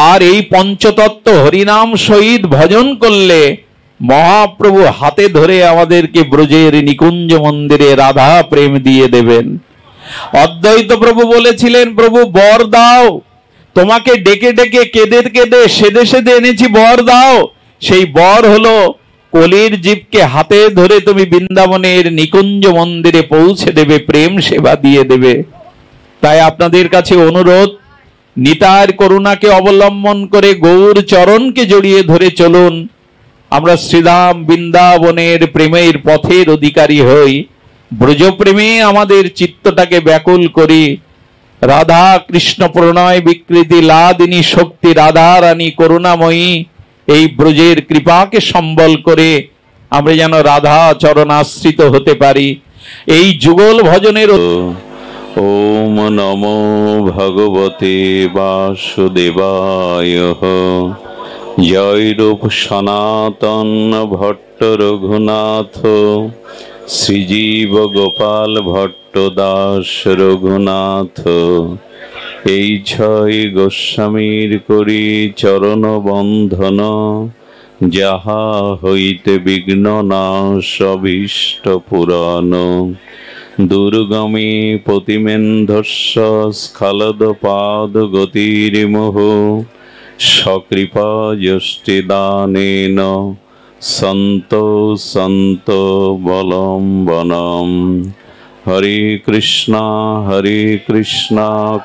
আর এই পঞ্চতত্ত্ব হরিনাম সহিত ভজন করলে মহাপ্রভু হাতে ধরে আমাদেরকে ব্রজের নিকুঞ্জ মন্দিরে রাধা প্রেম দিয়ে দেবেন। অদ্বৈত প্রভু বলেছিলেন, প্রভু বর দাও, তোমাকে ডেকে ডেকে কেঁদে কেঁদে সেদে সেদে এনেছি, বর দাও। সেই বর হলো কলির জীবকে হাতে ধরে তুমি বৃন্দাবনের নিকুঞ্জ মন্দিরে পৌঁছে দেবে, প্রেম সেবা দিয়ে দেবে। তাই আপনাদের কাছে অনুরোধ, নিতাইয়ের করুণাকে অবলম্বন করে গৌর চরণকে জড়িয়ে ধরে চলুন। আমরা শ্রীধাম বৃন্দাবনের প্রেমের পথের অধিকারী হই, ব্রজপ্রেমে আমাদের চিত্তটাকে ব্যাকুল করি। রাধা কৃষ্ণ প্রণয় বিকৃতি লাদিনী শক্তি রাধা রানী করুণাময়ী এই ব্রজের কৃপাকে সম্বল করে আমরা যেন রাধা চরণাশ্রিত হতে পারি। এই যুগল ভজনের ওম নমো ভগবতে বাসুদেবায়। জয় রূপ সনাতন ভট্ট রঘুনাথ, শ্রীজীব গোপাল ভট্ট দাস রঘুনাথ। এই ছয় গোস্বামীর করি চরণ বন্ধন, যাহা হইতে বিঘ্ন নাশ অভীষ্ট পুরাণ। দুর্গমে পতিমেন্ধস্য স্খলদ পাদ গতিরিমোহ, সকৃপা যষ্টি দানেন সন্ত সন্ত বলম্বনম। হরে কৃষ্ণ কৃষ্ণ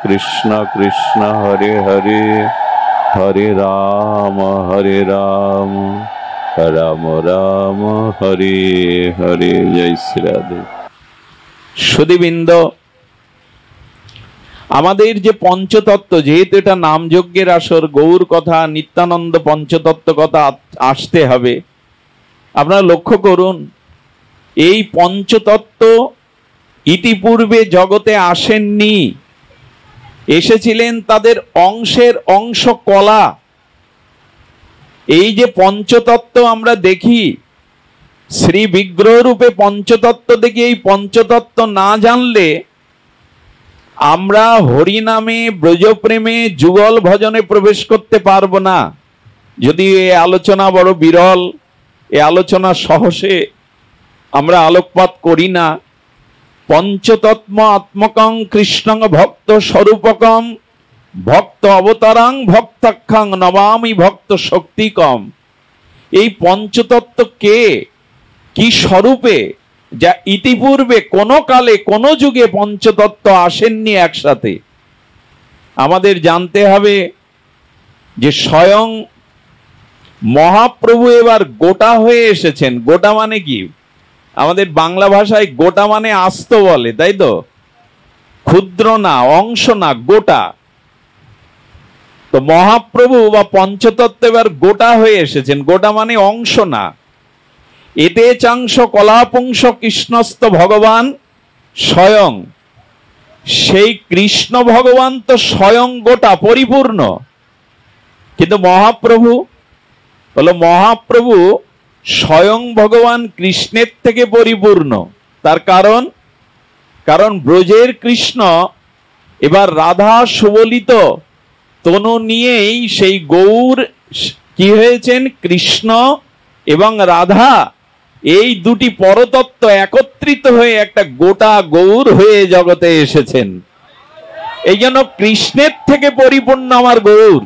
কৃষ্ণ হরে হরে, হরে রাম রাম রাম হরে হরে। জয় শ্রী রাধে। সুধীবৃন্দ, আমাদের যে পঞ্চতত্ত্ব, যেহেতু এটা নামযজ্ঞের আসর, গৌর কথা নিত্যানন্দ পঞ্চতত্ত্ব কথা আসতে হবে। আপনারা লক্ষ্য করুন, এই পঞ্চতত্ত্ব ইতিপূর্বে জগতে আসেননি, এসেছিলেন তাদের অংশের অংশ কলা। এই যে পঞ্চতত্ত্ব আমরা দেখি, শ্রী বিগ্রহ রূপে পঞ্চতত্ত্ব দেখি, এই পঞ্চতত্ত্ব না জানলে আমরা হরিনামে ব্রজপ্রেমে যুগল ভজনে প্রবেশ করতে পারবো না। যদি এই আলোচনা বড় বিরল, এই আলোচনা সহসে আমরা আলোকপাত করি না। পঞ্চতত্ত্ব আত্মকং কৃষ্ণং ভক্ত স্বরূপকম, ভক্ত অবতারাং ভক্তাখ্যাং নমামি ভক্ত শক্তিকম। এই পঞ্চতত্ত্ব কে, কি স্বরূপে, যা ইতিপূর্বে কোনো কালে কোনো যুগে পঞ্চতত্ত্ব আসেননি একসাথে। আমাদের জানতে হবে যে স্বয়ং মহাপ্রভু এবার গোটা হয়ে এসেছেন। গোটা মানে কি? আমাদের বাংলা ভাষায় গোটা মানে আস্ত বলে, তাই তো? ক্ষুদ্র না, অংশ না, গোটা। তো মহাপ্রভু বা পঞ্চতত্ত্ব এবার গোটা হয়ে এসেছেন। গোটা মানে অংশ না। এতে চাংশ কলাপুংস কৃষ্ণস্ত ভগবান স্বয়ং। সেই কৃষ্ণ ভগবান তো স্বয়ং গোটা পরিপূর্ণ, কিন্তু মহাপ্রভু হলো, মহাপ্রভু স্বয়ং ভগবান কৃষ্ণের থেকে পরিপূর্ণ। তার কারণ ব্রজের কৃষ্ণ এবার রাধা সুবলিত তনু নিয়েই সেই গৌর কি হয়েছেন, কৃষ্ণ এবং রাধা এই দুটি পরতত্ত্ব একত্রিত হয়ে একটা গোটা গৌর হয়ে জগতে এসেছেন। এই জন্য কৃষ্ণের থেকে পরিপূর্ণ আমার গৌর।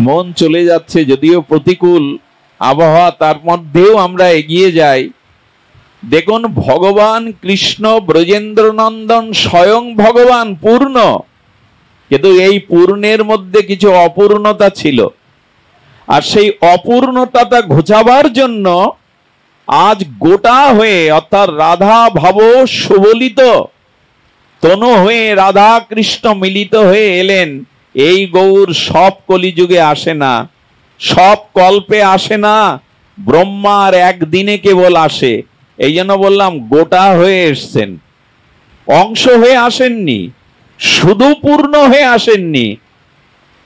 মন চলে যাচ্ছে, যদিও প্রতিকূল আবহাওয়া, তার মধ্যেও আমরা এগিয়ে যাই। দেখুন, ভগবান কৃষ্ণ ব্রজেন্দ্র নন্দন স্বয়ং ভগবান পূর্ণ, কিন্তু এই পূর্ণের মধ্যে কিছু অপূর্ণতা ছিল। আর সেই অপূর্ণতাটা ঘোচাবার জন্য আজ গোটা হয়ে, অর্থাৎ রাধা ভাব সুবলিত তনু হয়ে রাধা কৃষ্ণ মিলিত হয়ে এলেন। এই গৌর সব কলিযুগে আসে না, সব কল্পে আসে না, ব্রহ্মার একদিনে কেবল আসে। এই জন্য বললাম গোটা হয়ে এসছেন, অংশ হয়ে আসেননি, শুধু পূর্ণ হয়ে আসেননি,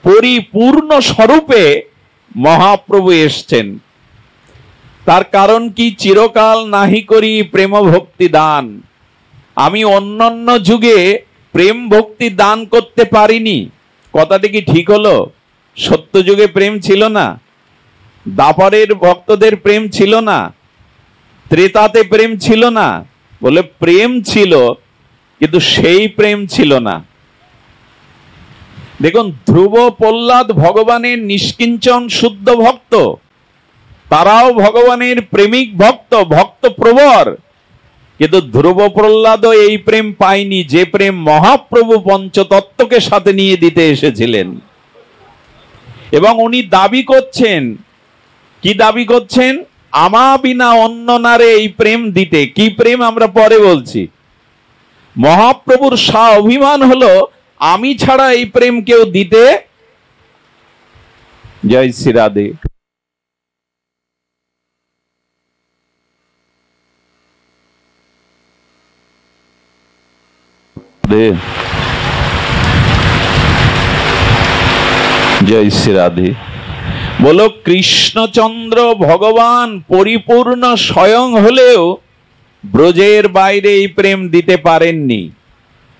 পরিপূর্ণ স্বরূপে মহাপ্রভু এসছেন। তার কারণ কি? চিরকাল নাহি করি প্রেম ভক্তি দান। আমি অন্যান্য যুগে প্রেম ভক্তি দান করতে পারিনি, কথাটা কি ঠিক হলো? সত্যযুগে প্রেম ছিল না, দাপরের ভক্তদের প্রেম ছিল না, ত্রেতাতে প্রেম ছিল না? বলে প্রেম ছিল, কিন্তু সেই প্রেম ছিল না। দেখুন, ধ্রুব প্রহ্লাদ ভগবানের নিষ্কিঞ্চন শুদ্ধ ভক্ত, তারাও ভগবানের প্রেমিক ভক্ত, ভক্ত প্রবর, কিন্তু ধ্রুব প্রহ্লাদও এই প্রেম পায়নি যে প্রেম মহাপ্রভু পঞ্চতত্ত্বকে সাথে নিয়ে দিতে এসেছিলেন। এবং উনি দাবি করছেন, কি দাবি করছেন? আমা বিনা অন্য নারে এই প্রেম দিতে। কি প্রেম আমরা পরে বলছি। মহাপ্রভুর অভিমান হলো আমি ছাড়া এই প্রেম কেউ দিতে। জয় শ্রী রাধে। জয় শ্রী রাধে। বলো, কৃষ্ণচন্দ্র ভগবান পরিপূর্ণ স্বয়ং হলেও ব্রজের বাইরে এই প্রেম দিতে পারেননি।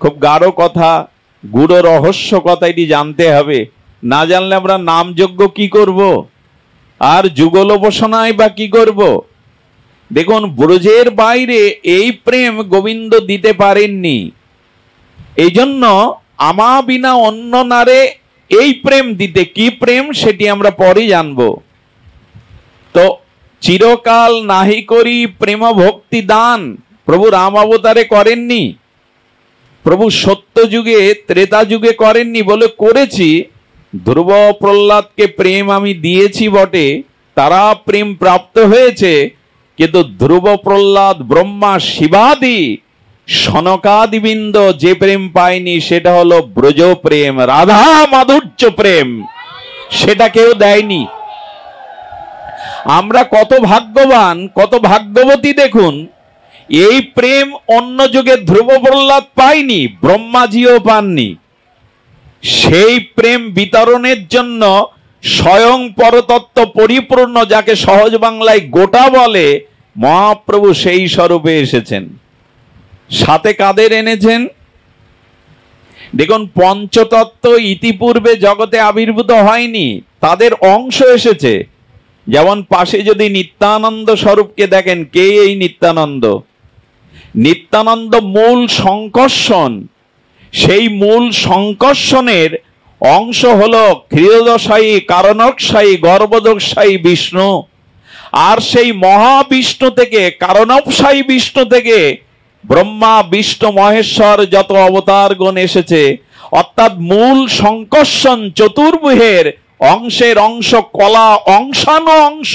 খুব গাঢ় কথা, গূঢ় রহস্য কথা, এটি জানতে হবে। না জানলে আমরা নামযজ্ঞ কি করব, আর যুগল উপাসনায় বা কি করব? দেখুন, ব্রজের বাইরে এই প্রেম গোবিন্দ দিতে পারেননি। এই জন্য আমা বিনা অন্য নারে এই প্রেম দিতে। কি প্রেম সেটি আমরা পরে জানব। তো চিরকাল নাহি করি প্রেম ভক্তি দান প্রভু রাম অবতারে করেননি, প্রভু সত্য যুগে ত্রেতা যুগে করেননি। বলে করেছি, ধ্রুব প্রহ্লাদকে প্রেম আমি দিয়েছি বটে, তারা প্রেম প্রাপ্ত হয়েছে, কিন্তু ধ্রুব প্রহ্লাদ ব্রহ্মা শিবাদি সনকাদিবৃন্দ যে প্রেম পায়নি সেটা হলো ব্রজ প্রেম, রাধা মাধুর্য প্রেম, সেটা কেউ দেয়নি। আমরা কত ভাগ্যবান, কত ভাগ্যবতী। দেখুন, এই প্রেম অন্য যুগে ধ্রুব প্রহ্লাদ পায়নি, ব্রহ্মাজিও পাননি। সেই প্রেম বিতরণের জন্য স্বয়ং পরতত্ত্ব পরিপূর্ণ, যাকে সহজ বাংলায় গোটা বলে, মহাপ্রভু সেই স্বরূপে এসেছেন। সাথে কাদের এনেছেন? দেখুন, পঞ্চতত্ত্ব ইতিপূর্বে জগতে আবির্ভূত হয়নি, তাদের অংশ এসেছে। যেমন পাশে যদি নিত্যানন্দ স্বরূপকে দেখেন, কে এই নিত্যানন্দ? নিত্যানন্দ মূল সংকর্ষণ। সেই মূল সংকর্ষণের অংশ হলো ক্ষীরোদশায়ী, কারণকশায়ী, গর্ভোদকশায়ী বিষ্ণু। আর সেই মহাবিষ্ণু থেকে, কারণবশায়ী বিষ্ণু থেকে ব্রহ্মা বিষ্ণু মহেশ্বর যত অবতারগণ এসেছে, অর্থাৎ মূল সংকর্ষণ চতুর্ভুহের অংশের অংশ, কলা অংশানো অংশ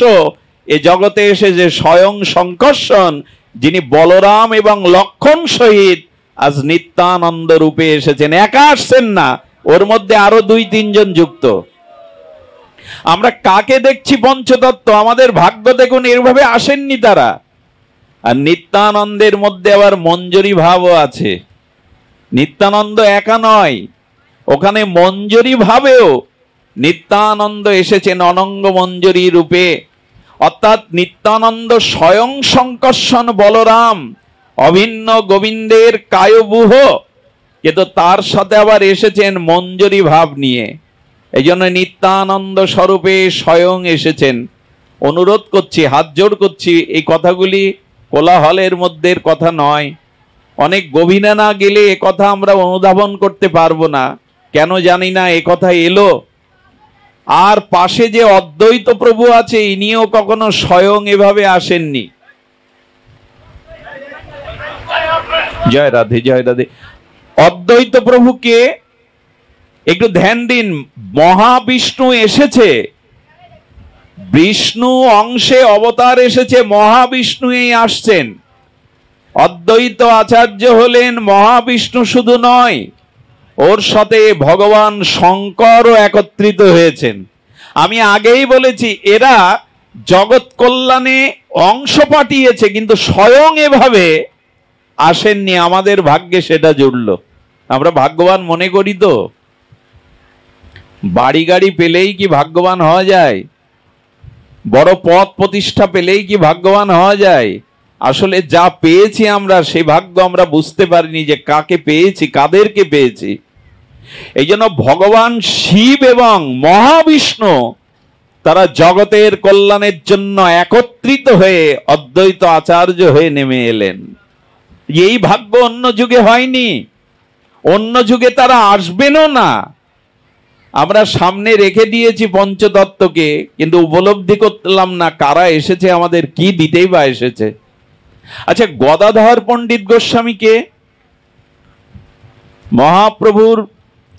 এ জগতে এসেছে স্বয়ং সংকর্ষণ, যিনি বলরাম এবং লক্ষণ সহিত আজ নিত্যানন্দ রূপে এসেছেন। একা আসছেন না, ওর মধ্যে আরো 2-3 জন যুক্ত। আমরা কাকে দেখছি? পঞ্চতত্ত্ব। আমাদের ভাগ্য দেখুন, এভাবে আসেননি তারা। আর নিত্যানন্দের মধ্যে আবার মঞ্জরি ভাবও আছে। নিত্যানন্দ একা নয়, ওখানে মঞ্জরি ভাবেও নিত্যানন্দ এসেছেন অনঙ্গ মঞ্জরি রূপে। অর্থাৎ নিত্যানন্দ স্বয়ং সংকর্ষণ বলরাম, অভিন্ন গোবিন্দের কায়বুহ, কিন্তু তার সাথে আবার এসেছেন মঞ্জরি ভাব নিয়ে। এই জন্য নিত্যানন্দ স্বরূপে স্বয়ং এসেছেন। অনুরোধ করছি, হাত জোড় করছি, এই কথাগুলি কোলাহলের মধ্যে কথা নয়। অনেক গভীরে না গেলে এ কথা আমরা অনুধাবন করতে পারবো না। কেন জানি না এ কথা এলো। আর পাশে যে অদ্বৈত প্রভু আছে, ইনিও কখনো স্বয়ং এভাবে আসেননি। জয় রাধে, জয় রাধে। অদ্বৈত প্রভুকে একটু ধ্যান দিন। মহাবিষ্ণু এসেছে, বিষ্ণু অংশে অবতার এসেছে, মহাবিষ্ণুই আসছেন। অদ্বৈত আচার্য হলেন মহাবিষ্ণু শুধু নয়, ওর সাথে ভগবান শঙ্করও একত্রিত হয়েছেন। আমি আগেই বলেছি, এরা জগৎ কল্যাণে অংশ পাঠিয়েছে, কিন্তু স্বয়ং এভাবে আসেননি। আমাদের ভাগ্যে সেটা জুড়ল। আমরা ভাগ্যবান মনে করি তো। বাড়ি গাড়ি পেলেই কি ভাগ্যবান হওয়া যায়? বড় পদ প্রতিষ্ঠা পেলেই কি ভাগ্যবান হওয়া যায়? আসলে যা পেয়েছি আমরা সে ভাগ্য আমরা বুঝতে পারিনি যে কাকে পেয়েছি, কাদেরকে পেয়েছি। এই জন্য ভগবান শিব এবং মহাবিষ্ণু তারা জগতের কল্যাণের জন্য একত্রিত হয়ে অদ্বৈত আচার্য হয়ে নেমে এলেন। এই ভাগ্য অন্য যুগে হয়নি, অন্য যুগে তারা আসবেনও না। আমরা সামনে রেখে দিয়েছি পঞ্চতত্ত্বকে, কিন্তু উপলব্ধি করলাম না কারা এসেছে, আমাদের কি দিতেই বা এসেছে। আচ্ছা, গদাধর পণ্ডিত গোস্বামীকে, মহাপ্রভুর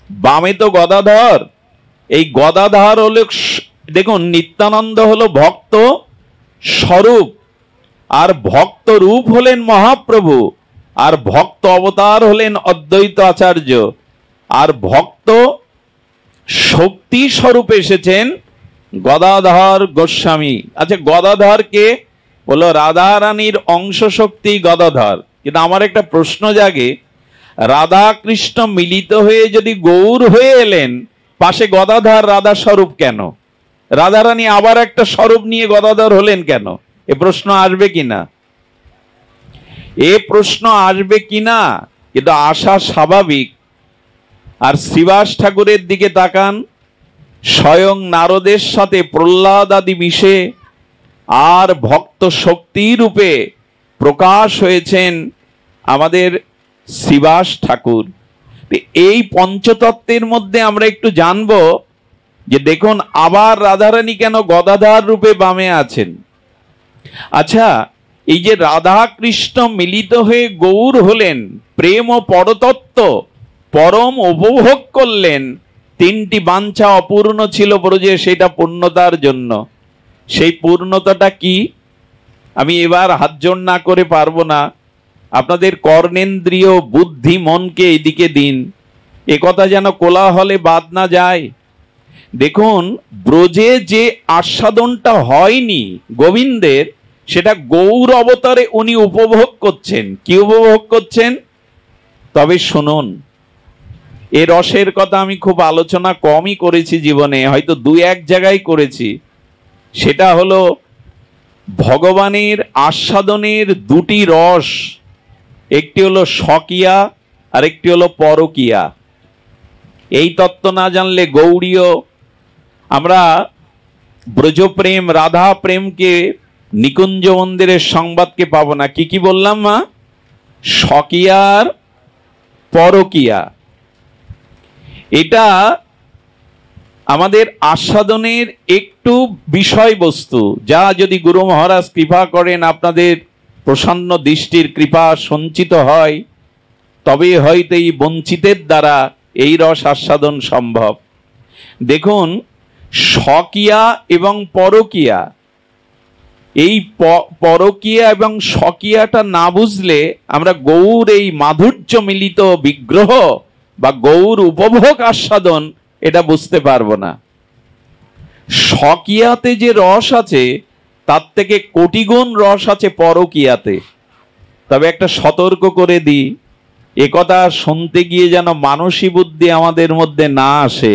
বামে তো গদাধর, এই গদাধর হলো, দেখুন নিত্যানন্দ হলো ভক্ত স্বরূপ, আর ভক্ত রূপ হলেন মহাপ্রভু, আর ভক্ত অবতার হলেন অদ্বৈত আচার্য, আর ভক্ত শক্তি স্বরূপ এসেছেন গদাধর গোস্বামী। আচ্ছা, গদাধর কে? বলো রাধা রানীর অংশ শক্তি গদাধর। কিন্তু আমার একটা প্রশ্ন জাগে, রাধা কৃষ্ণ মিলিত হয়ে যদি গৌর হয়ে এলেন, পাশে গদাধর রাধা স্বরূপ কেন? রাধা রানী আবার একটা স্বরূপ নিয়ে গদাধর হলেন কেন? এ প্রশ্ন আসবে কিনা? এ প্রশ্ন আসবে কিনা? কিন্তু আসা স্বাভাবিক। আর শ্রীবাস ঠাকুরের দিকে তাকান, স্বয়ং নারদের সাথে প্রহ্লাদ আদি মিশে আর ভক্ত শক্তি রূপে প্রকাশ হয়েছেন আমাদের শ্রীবাস ঠাকুর। এই পঞ্চতত্ত্বের মধ্যে আমরা একটু জানবো যে দেখুন আবার রাধারানী কেন গদাধর রূপে বামে আছেন। আচ্ছা, এই যে রাধা কৃষ্ণ মিলিত হয়ে গৌর হলেন, প্রেম ও পরতত্ত্ব পরম উপভোগ করলেন, তিনটি বাঞ্ছা অপূর্ণ ছিল ব্রজে, সেটা পূর্ণতার জন্য। সেই পূর্ণতাটা কি? আমি এবার হাত জোড় না করে পারবো না, আপনাদের কর্ণেন্দ্রিয় বুদ্ধি মনকে এদিকে দিন, এ কথা যেন কোলাহলে বাদ না যায়। দেখুন, ব্রজে যে আস্বাদনটা হয়নি গোবিন্দের, সেটা গৌর অবতারে উনি উপভোগ করছেন। কি উপভোগ করছেন? তবে শুনুন, এ রসের কথা আমি খুব আলোচনা কমই করেছি জীবনে, হয়তো দু এক জায়গায় করেছি। সেটা হলো ভগবানের আস্বাদনের দুটি রস, একটি হলো স্বকীয়া আর একটি হলো পরকীয়া। এই তত্ত্ব না জানলে গৌড়ীয় আমরা ব্রজপ্রেম রাধা প্রেমকে নিকুঞ্জ মন্দিরের সংবাদকে পাবো না। কি কি বললাম মা? স্বকীয়ার পরকীয়া, এটা আমাদের আস্বাদনের একটু বিষয়বস্তু, যা যদি গুরু মহারাজ কৃপা করেন, আপনাদের প্রসন্ন দৃষ্টির কৃপা সঞ্চিত হয়, তবে হয়তো এই বঞ্চিতের দ্বারা এই রস আস্বাদন সম্ভব। দেখুন, স্বকীয়া এবং পরকীয়া, এই পরকীয়া এবং স্বকীয়াটা না বুঝলে আমরা গৌর এই মাধুর্য মিলিত বিগ্রহ বা গৌর উপভোগ আস্বাদন এটা বুঝতে পারবো না। স্বকীয়াতে যে রস আছে তার থেকে কোটিগুণ রস আছে পরকীয়াতে। তবে একটা সতর্ক করে দিই, একথা শুনতে গিয়ে যেন মানসী বুদ্ধি আমাদের মধ্যে না আসে,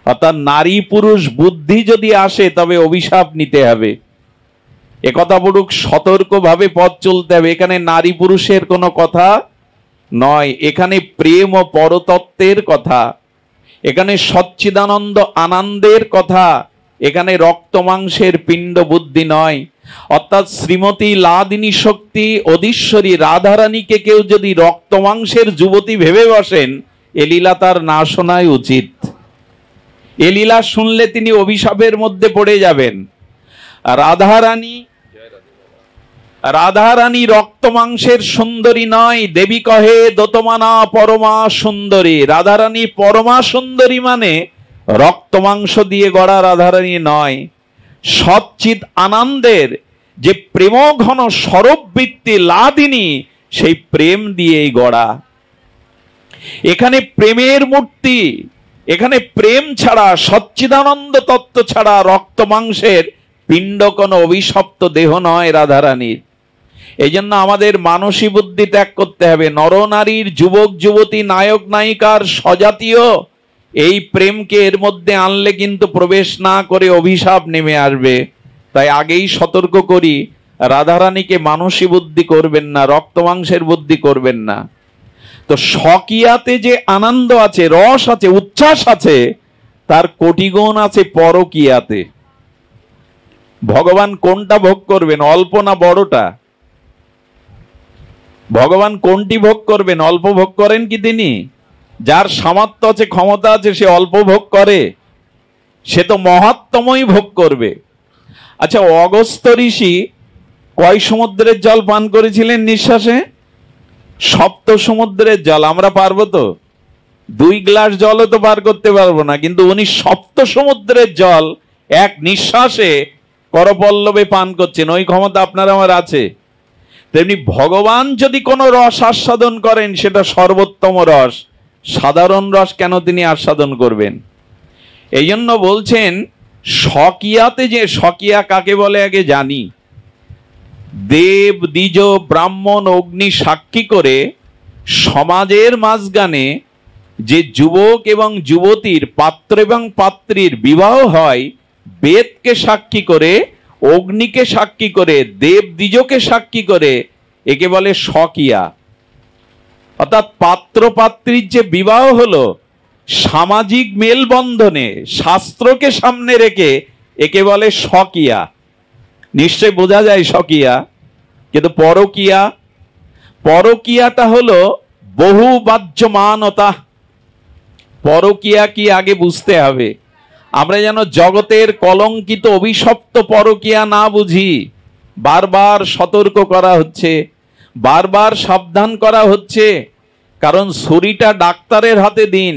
অর্থাৎ নারী পুরুষ বুদ্ধি যদি আসে তবে অভিশাপ নিতে হবে। একথা বড় সতর্কভাবে পথ চলতে হবে। এখানে নারী পুরুষের কোনো কথা নয়, এখানে প্রেম ও পরতত্ত্বের কথা, এখানে সচ্চিদানন্দ আনন্দের কথা, এখানে রক্ত মাংসের পিণ্ড বুদ্ধি নয়। অর্থাৎ শ্রীমতী লাদিনী শক্তি অধীশ্বরী রাধারানীকে কেউ যদি রক্ত মাংসের যুবতী ভেবে বসেন, এ লীলা তার না শোনাই উচিত। এ লীলা শুনলে তিনি অভিশাপের মধ্যে পড়ে যাবেন। রাধারানী রক্ত মাংসের সুন্দরী নয়, দেবী কহে দোতমানা পরমা সুন্দরী। রাধারানী পরমা সুন্দরী মানে রক্ত মাংস দিয়ে গড়া রাধারানী নয়, সচ্চিদ আনন্দের যে প্রেম ঘন স্বরূপবৃত্তি লাদিনী, সেই প্রেম দিয়েই গড়া। এখানে প্রেমের মূর্তি, এখানে প্রেম ছাড়া, সচ্চিদানন্দ তত্ত্ব ছাড়া রক্ত মাংসের পিণ্ড কোনো অভিশপ্ত দেহ নয় রাধারানীর। এই জন্য আমাদের মানসী বুদ্ধি ত্যাগ করতে হবে। নরনারীর, যুবক যুবতী, নায়ক নায়িকার সজাতীয় এই প্রেমকে এর মধ্যে আনলে কিন্তু প্রবেশ না করে অভিশাপ নেমে আসবে। তাই আগেই সতর্ক করি, রাধারানীকে মানসী বুদ্ধি করবেন না, রক্ত মাংসের বুদ্ধি করবেন না। তো স্বকীয়াতে যে আনন্দ আছে, রস আছে, উচ্ছ্বাস আছে, তার কোটি গুণ আছে পরকীয়াতে। ভগবান কোনটা ভোগ করবেন, অল্প না বড়টা? ভগবান কোনটি ভোগ করবেন? অল্প ভোগ করেন কি তিনি? যার সামর্থ্য আছে, ক্ষমতা আছে, সে অল্প ভোগ করে? সে তো মহাত্মই ভোগ করবে। আচ্ছা, অগস্ত্য ঋষি কয় সমুদ্রের জল পান করেছিলেন নিঃশ্বাসে? 7 সমুদ্রের জল। আমরা পারবো তো? 2 গ্লাস জলও তো পার করতে পারবো না, কিন্তু উনি 7 সমুদ্রের জল এক নিঃশ্বাসে করপল্লবে পান করছেন। ওই ক্ষমতা আপনার আমার আছে। তেমনি ভগবান যদি কোনো রস আস্বাদন করেন, সেটা সর্বোত্তম রস। সাধারণ রস কেন তিনি আস্বাদন করবেন? এই জন্য বলছেন স্বকীয়াতে, যে স্বকীয়া কাকে বলে আগে জানি। দেব, দ্বিজ, ব্রাহ্মণ, অগ্নি সাক্ষী করে সমাজের মাঝখানে যে যুবক এবং যুবতীর, পাত্র এবং পাত্রীর বিবাহ হয়, বেদকে সাক্ষী করে, অগ্নিকে সাক্ষী করে, দেব দ্বিজকে সাক্ষী করে, একে বলে স্বকীয়া। অর্থাৎ পাত্র পাত্রীর যে বিবাহ হলো সামাজিক মেলবন্ধনে, শাস্ত্রকে সামনে রেখে, একে বলে স্বকীয়া। নিশ্চয় বোঝা যায় স্বকীয়া। কিন্তু পরকীয়া, পরকীয়াটা হলো বহু বাহ্যমানতা। পরকীয়া কি আগে বুঝতে হবে। আমরা যেন জগতের কলঙ্কিত অভিশপ্ত পরকীয়া না বুঝি। বারবার সতর্ক করা হচ্ছে, বারবার সাবধান করা হচ্ছে। কারণ ছুরিটা ডাক্তারের হাতে দিন,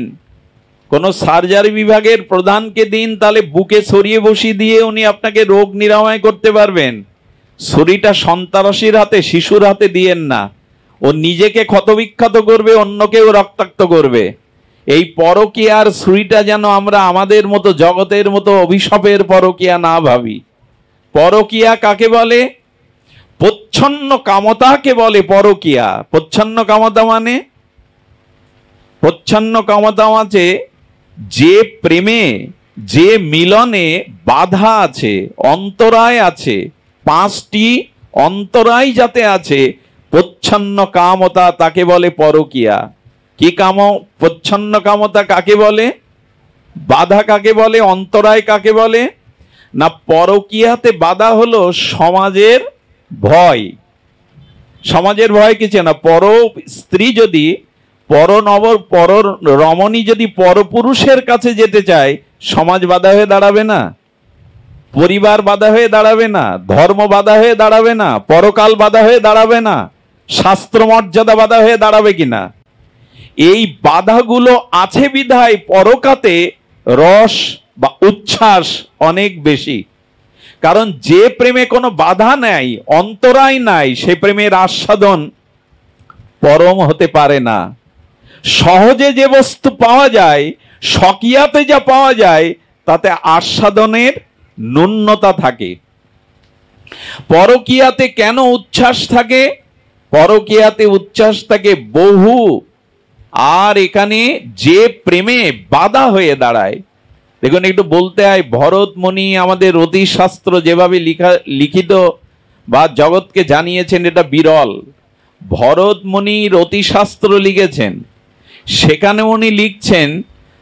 কোন সার্জারি বিভাগের প্রধানকে দিন, তাহলে বুকে ছড়িয়ে বসিয়ে দিয়ে উনি আপনাকে রোগ নিরাময় করতে পারবেন। ছুরিটা সন্ত্রাসীর হাতে, শিশুর হাতে দিয়েন না। ও নিজেকে ক্ষতবিক্ষত করবে, অন্যকেও রক্তাক্ত করবে। এই পরকীয়ার ছুরিটা যেন আমরা আমাদের মতো জগতের মতো অভিশাপের পরকীয়া না ভাবি। পরকীয়া কাকে বলে? প্রচ্ছন্ন কামতাকে বলে পরকীয়া। প্রচ্ছন্ন কামতা মানে, প্রচ্ছন্ন কামতা আছে যে প্রেমে, যে মিলনে বাধা আছে, অন্তরায় আছে, 5টি অন্তরায় যাতে আছে, প্রচ্ছন্ন কামতা, তাকে বলে পরকীয়া। কি কাম? প্রচ্ছন্ন কামতা কাকে বলে? বাধা কাকে বলে? অন্তরায় কাকে বলে? না, পরকীয়াতে বাধা হলো সমাজের ভয়। সমাজের ভয় কিছু না। পর স্ত্রী যদি, পর রমণী যদি পরপুরুষের কাছে যেতে চায়, সমাজ বাধা হয়ে দাঁড়াবে না? পরিবার বাধা হয়ে দাঁড়াবে না? ধর্ম বাধা হয়ে দাঁড়াবে না? পরকাল বাধা হয়ে দাঁড়াবে না? শাস্ত্র মর্যাদা বাধা হয়ে দাঁড়াবে কিনা? এই বাধাগুলো আছে বিধায় পরকাতে রস বা উচ্ছ্বাস অনেক বেশি। কারণ যে প্রেমে কোনো বাধা নাই, অন্তরায় নাই, সে প্রেমের আস্বাদন পরম হতে পারে না। সহজে যে বস্তু পাওয়া যায়, স্বকীয়াতে যা পাওয়া যায়, তাতে আস্বাদনের ন্যূনতা থাকে। পরকীয়াতে কেন উচ্ছ্বাস থাকে? পরকীয়াতে উচ্ছ্বাস থাকে বহু। আর এখানে যে প্রেমে বাধা হয়ে দাঁড়ায়, দেখুন একটু বলতে হয়, ভরতমুনি আমাদের রতিশাস্ত্র যেভাবে লিখিত বা জগৎকে জানিয়েছেন, এটা বিরল। ভরতমুনি রতিশাস্ত্র লিখেছেন, সেখানে উনি লিখছেন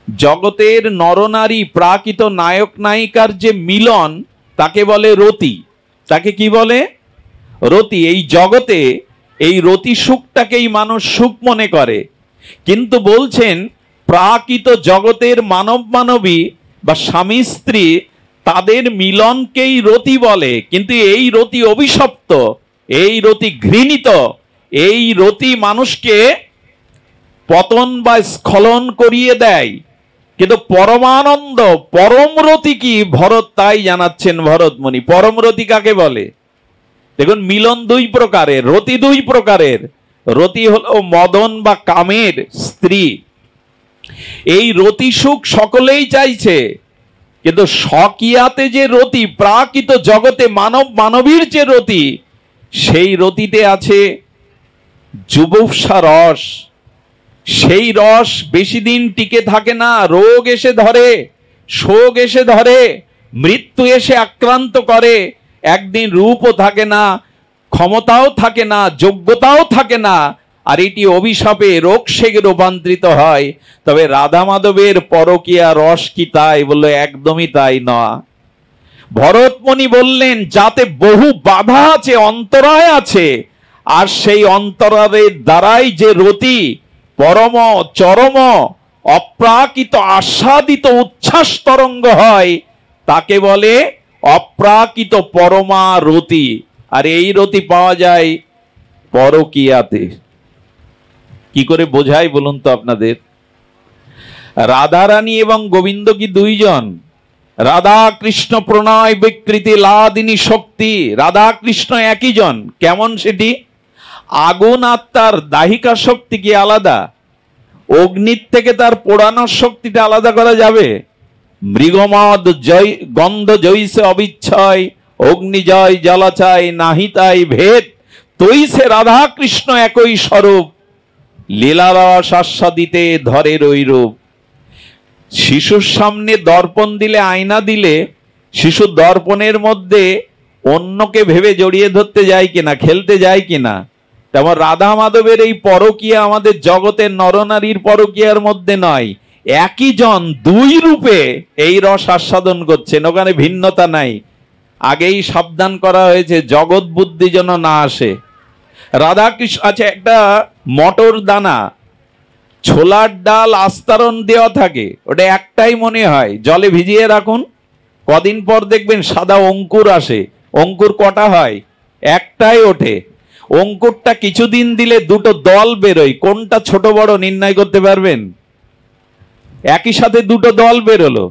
জগতের নরনারী প্রাকৃত নায়ক নায়িকার যে মিলন, তাকে বলে রতি। তাকে কি বলে? রতি। এই জগতে এই রতি সুখটাকেই মানুষ সুখ মনে করে। কিন্তু বলছেন প্রাকৃত জগতের মানব মানবী বা স্বামী স্ত্রী, তাদের মিলনকেই রতি বলে। কিন্তু এই রতি অভিশপ্ত, এই রতি ঘৃণিত, এই রতি মানুষকে পতন বা স্খলন করিয়ে দেয়। কিন্তু পরমানন্দ, পরম রতি কি, ভরত তাই জানাচ্ছেন ভরতমুনি। পরম রতি কাকে বলে? দেখুন, মিলন 2 প্রকারের, রতি 2 প্রকারের। রতি হলো মদন বা কামের স্ত্রী। এই রতি সুখ সকলেই চাইছে, কিন্তু স্বকীয়াতে যে রতি, প্রাকৃত জগতে মানব মানবীর যে রতি, সেই রতিতে আছে যুবুৎসা রস। সেই রস বেশি দিন টিকে থাকে না। রোগ এসে ধরে, শোক এসে ধরে, মৃত্যু এসে আক্রান্ত করে। একদিন রূপও থাকে না, ক্ষমতাও থাকে না, যোগ্যতাও থাকে না, আর এটি অভিশাপে রোগশেগে রূপান্তরিত হয়। তবে রাধা মাধবের পরকীয়া রস কি তাই? বললো একদমই তাই নয়। ভরতমণি বললেন যাতে বহু বাধা আছে, অন্তরায় আছে, আর সেই অন্তরায়ের দ্বারাই যে রতি পরম চরম অপ্রাকৃত আস্বাদিত উচ্ছ্বাস তরঙ্গ হয় তাকে বলে অপ্রাকৃত পরমা রতি। আর এই রতি পাওয়া যায় পরকীয়াতে। কি করে বোঝাই বলুন তো আপনাদের? রাধারানী এবং গোবিন্দ কি দুইজন? রাধা কৃষ্ণ প্রণয় বিকৃতি লাদিনী শক্তি, রাধা কৃষ্ণ একই জন। কেমন সেটি? আগুন আর তার দাহিকা শক্তি কি আলাদা? অগ্নির থেকে তার পোড়ানোর শক্তিটা আলাদা করা যাবে? মৃগমদ জয় গন্ধ জৈসে অবিচ্ছয়, অগ্নি জয় জলাচায় নাহি তাই ভেদ, তৈসে রাধা কৃষ্ণ একই স্বরূপ, লীলারস আস্বাদিতে ধরে ওই রূপ। শিশুর সামনে দর্পণ দিলে, আয়না দিলে, শিশু দর্পণের মধ্যে অন্যকে ভেবে জড়িয়ে ধরতে যায় কিনা, খেলতে যায় কিনা, তেমন রাধা মাধবের এই পরকীয়া আমাদের জগতের নরনারীর পরকীয়ার মধ্যে নয়। একই জন দুই রূপে এই রস আস্বাদন করছেন, ওখানে ভিন্নতা নাই। আগেই সাবধান করা হয়েছে জগৎ বুদ্ধি যেন না আসে। রাধা কৃষ্ণ, আচ্ছা, একটা মটর দানা, ছোলার ডাল আস্তরণ দেওয়া থাকে, ওটা একটাই মনে হয়, জলে ভিজিয়ে রাখুন, কদিন পর দেখবেন সাদা অঙ্কুর আসে। অঙ্কুর কটা হয়? একটাই ওঠে। অঙ্কুরটা কিছুদিন দিলে দুটো দল বেরোয়, কোনটা ছোট বড় নির্ণয় করতে পারবেন? একই সাথে দুটো দল বেরোলো।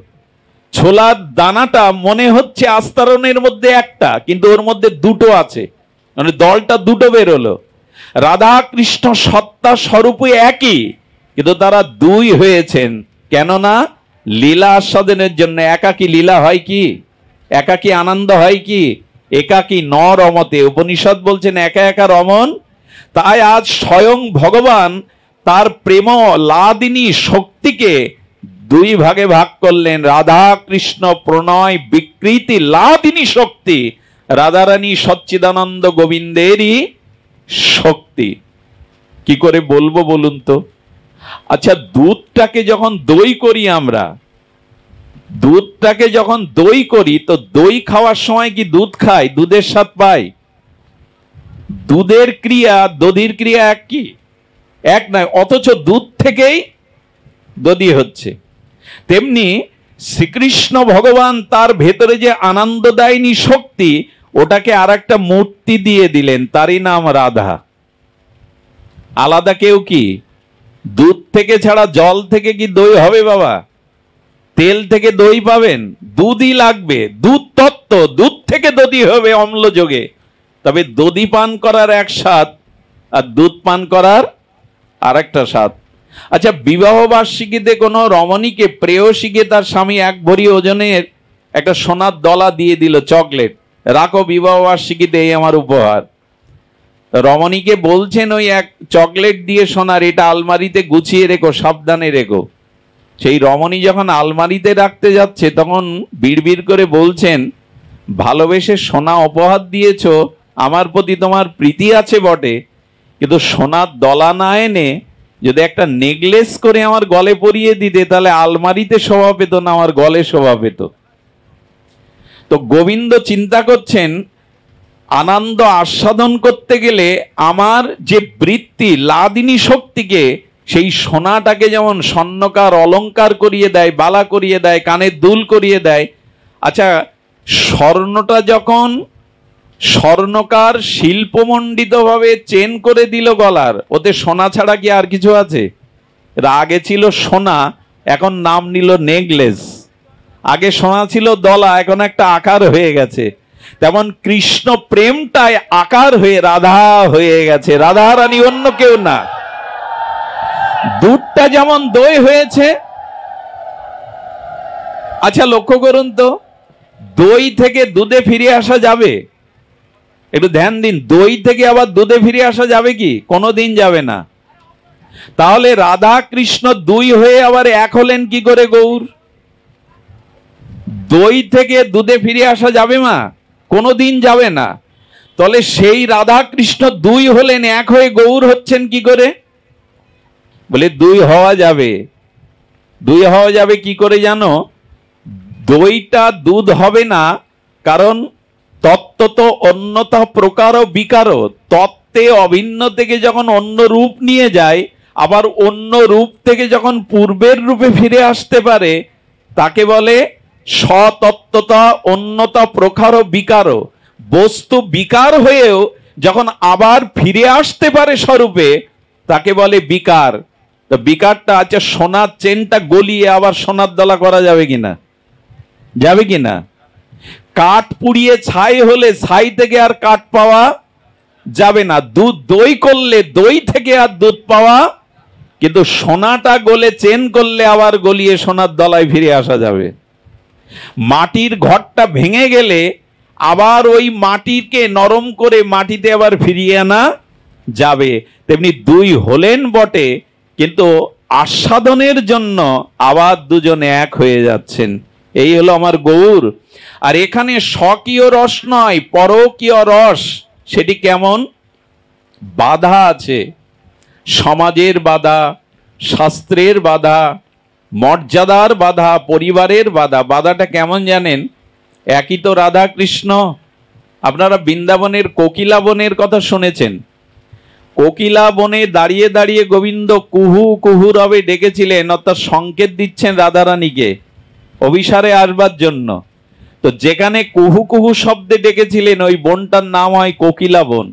ছোলার দানাটা মনে হচ্ছে আস্তরণের মধ্যে একটা, কিন্তু ওর মধ্যে দুটো আছে, মানে দলটা দুটো বেরোলো। রাধা কৃষ্ণ সত্তা স্বরূপই একই, কিন্তু তারা দুই হয়েছেন। কেননা লীলা আস্বাদনের জন্য। একাকী লীলা হয় কি? একাকী আনন্দ হয় কি? একাকী ন রমতে। উপনিষদ বলছেন একা একা রমন। তাই আজ স্বয়ং ভগবান তার প্রেম লাদিনী শক্তিকে দুই ভাগে ভাগ করলেন। রাধা কৃষ্ণ প্রণয় বিকৃতি লাদিনী শক্তি, রাধারানী সচ্চিদানন্দ গোবিন্দেরই শক্তি। কি করে বলবো বলুন তো? আচ্ছা, দুধটাকে যখন দই করি আমরা, দুধটাকে যখন দই করি, তো দই খাওয়ার সময় কি দুধ খাই? দুধের স্বাদ পাই? দুধের ক্রিয়া দধির ক্রিয়া এক কি? এক নয়, অথচ দুধ থেকেই দধি হচ্ছে। তেমনি শ্রীকৃষ্ণ ভগবান তার ভেতরে যে আনন্দদায়িনী শক্তি, ওটাকে আর একটা মূর্তি দিয়ে দিলেন, তারই নাম রাধা। আলাদা কেউ কি? দুধ থেকে ছাড়া জল থেকে কি দই হবে বাবা? তেল থেকে দই পাবেন? দুধই লাগবে, দুধ তত্ত্ব, দুধ থেকে দধি হবে অম্ল যোগে। তবে দধি পান করার এক স্বাদ, আর দুধ পান করার আর একটা স্বাদ। আচ্ছা, বিবাহ বার্ষিকীতে কোনো রমণীকে প্রেয়সীকে তার স্বামী এক ভরি ওজনের একটা সোনার দলা দিয়ে দিল, চকলেট, রাখো বিবাহ বার্ষিকীতে, এই আমার উপহার। রমণীকে বলছেন ওই এক চকলেট দিয়ে সোনার, এটা আলমারিতে গুছিয়ে রেখো, সাবধানে রেখো। সেই রমণী যখন আলমারিতে রাখতে যাচ্ছে, তখন বিড়বিড় করে বলছেন, ভালোবেসে সোনা উপহার দিয়েছ, আমার প্রতি তোমার প্রীতি আছে বটে, কিন্তু সোনার দলা না এনে যদি একটা নেকলেস করে আমার গলে পরিয়ে দিতে, তাহলে আলমারিতে শোভা পেত না, আমার গলে শোভা পেত। তো গোবিন্দ চিন্তা করছেন, আনন্দ আস্বাদন করতে গেলে আমার যে বৃত্তি লাদিনী শক্তিকে, সেই সোনাটাকে যেমন স্বর্ণকার অলংকার করিয়ে দেয়, বালা করিয়ে দেয়, কানের দুল করিয়ে দেয়। আচ্ছা, স্বর্ণটা যখন স্বর্ণকার শিল্পমণ্ডিত ভাবে চেন করে দিল গলার, ওতে সোনা ছাড়া কি আর কিছু আছে? আগে ছিল সোনা, এখন নাম নিল নেকলেস। আগে সোনা ছিল দলা, এখন একটা আকার হয়ে গেছে। তেমন কৃষ্ণ প্রেমটাই আকার হয়ে রাধা হয়ে গেছে। রাধা রানী অন্য কেউ না। দুধটা যেমন দই হয়েছে। আচ্ছা, লক্ষ্য করুন তো, দই থেকে দুধে ফিরে আসা যাবে? একটু ধ্যান দিন, দই থেকে আবার দুধে ফিরে আসা যাবে কি? কোনোদিন যাবে না। তাহলে রাধা কৃষ্ণ দুই হয়ে আবার এক হলেন কি করে গৌর? দই থেকে দুধে ফিরে আসা যাবে মা? কোনোদিন যাবে না। তাহলে সেই রাধা কৃষ্ণ দুই হলেন, এক হয়ে গৌর হচ্ছেন কি করে? বলে দুই হওয়া যাবে। দুই হওয়া যাবে কি করে জানো? দইটা দুধ হবে না, কারণ তত্ত্ব তো অন্যতা প্রকার বিকার, তত্ত্বে অভিন্ন থেকে যখন অন্য রূপ নিয়ে যায়, আবার অন্য রূপ থেকে যখন পূর্বের রূপে ফিরে আসতে পারে, তাকে বলে স্বতত্ত্বতা অন্যতা প্রকার বিকার। বস্তু বিকার হয়েও যখন আবার ফিরে আসতে পারে স্বরূপে, তাকে বলে বিকার। তো বিকারটা আছে, সোনার চেনটা গলিয়ে আবার সোনার দলা করা যাবে কিনা? যাবে কিনা? কাঠ পুড়িয়ে ছাই হলে ছাই থেকে আর কাঠ পাওয়া যাবে না। দুধ দই করলে দই থেকে আর দুধ পাওয়া, কিন্তু সোনাটা গলে চেন করলে আবার গলিয়ে সোনার দলায় ফিরে আসা যাবে। মাটির ঘরটা ভেঙে গেলে আবার ওই মাটিকে নরম করে মাটিতে আবার ফিরিয়ে আনা যাবে। তেমনি দুই হলেন বটে, কিন্তু আস্বাদনের জন্য আবার দুজনে এক হয়ে যাচ্ছেন। এই হলো আমার গৌর। আর এখানে স্বকীয় রস নয়, পরকীয় রস। সেটি কেমন? বাধা আছে, সমাজের বাধা, শাস্ত্রের বাধা, মর্যাদার বাধা, পরিবারের বাধা। বাধাটা কেমন জানেন? একই তো রাধা কৃষ্ণ। আপনারা বৃন্দাবনের কোকিলা বনের কথা শুনেছেন। কোকিলা বনে দাঁড়িয়ে দাঁড়িয়ে গোবিন্দ কুহু কুহু রবে ডেকেছিলেন, অর্থাৎ সংকেত দিচ্ছেন রাধারানীকে অভিসারে আসবার জন্য। তো যেখানে কুহু কুহু শব্দে ডেকেছিলেন, ওই বনটার নাম হয় কোকিলা বন।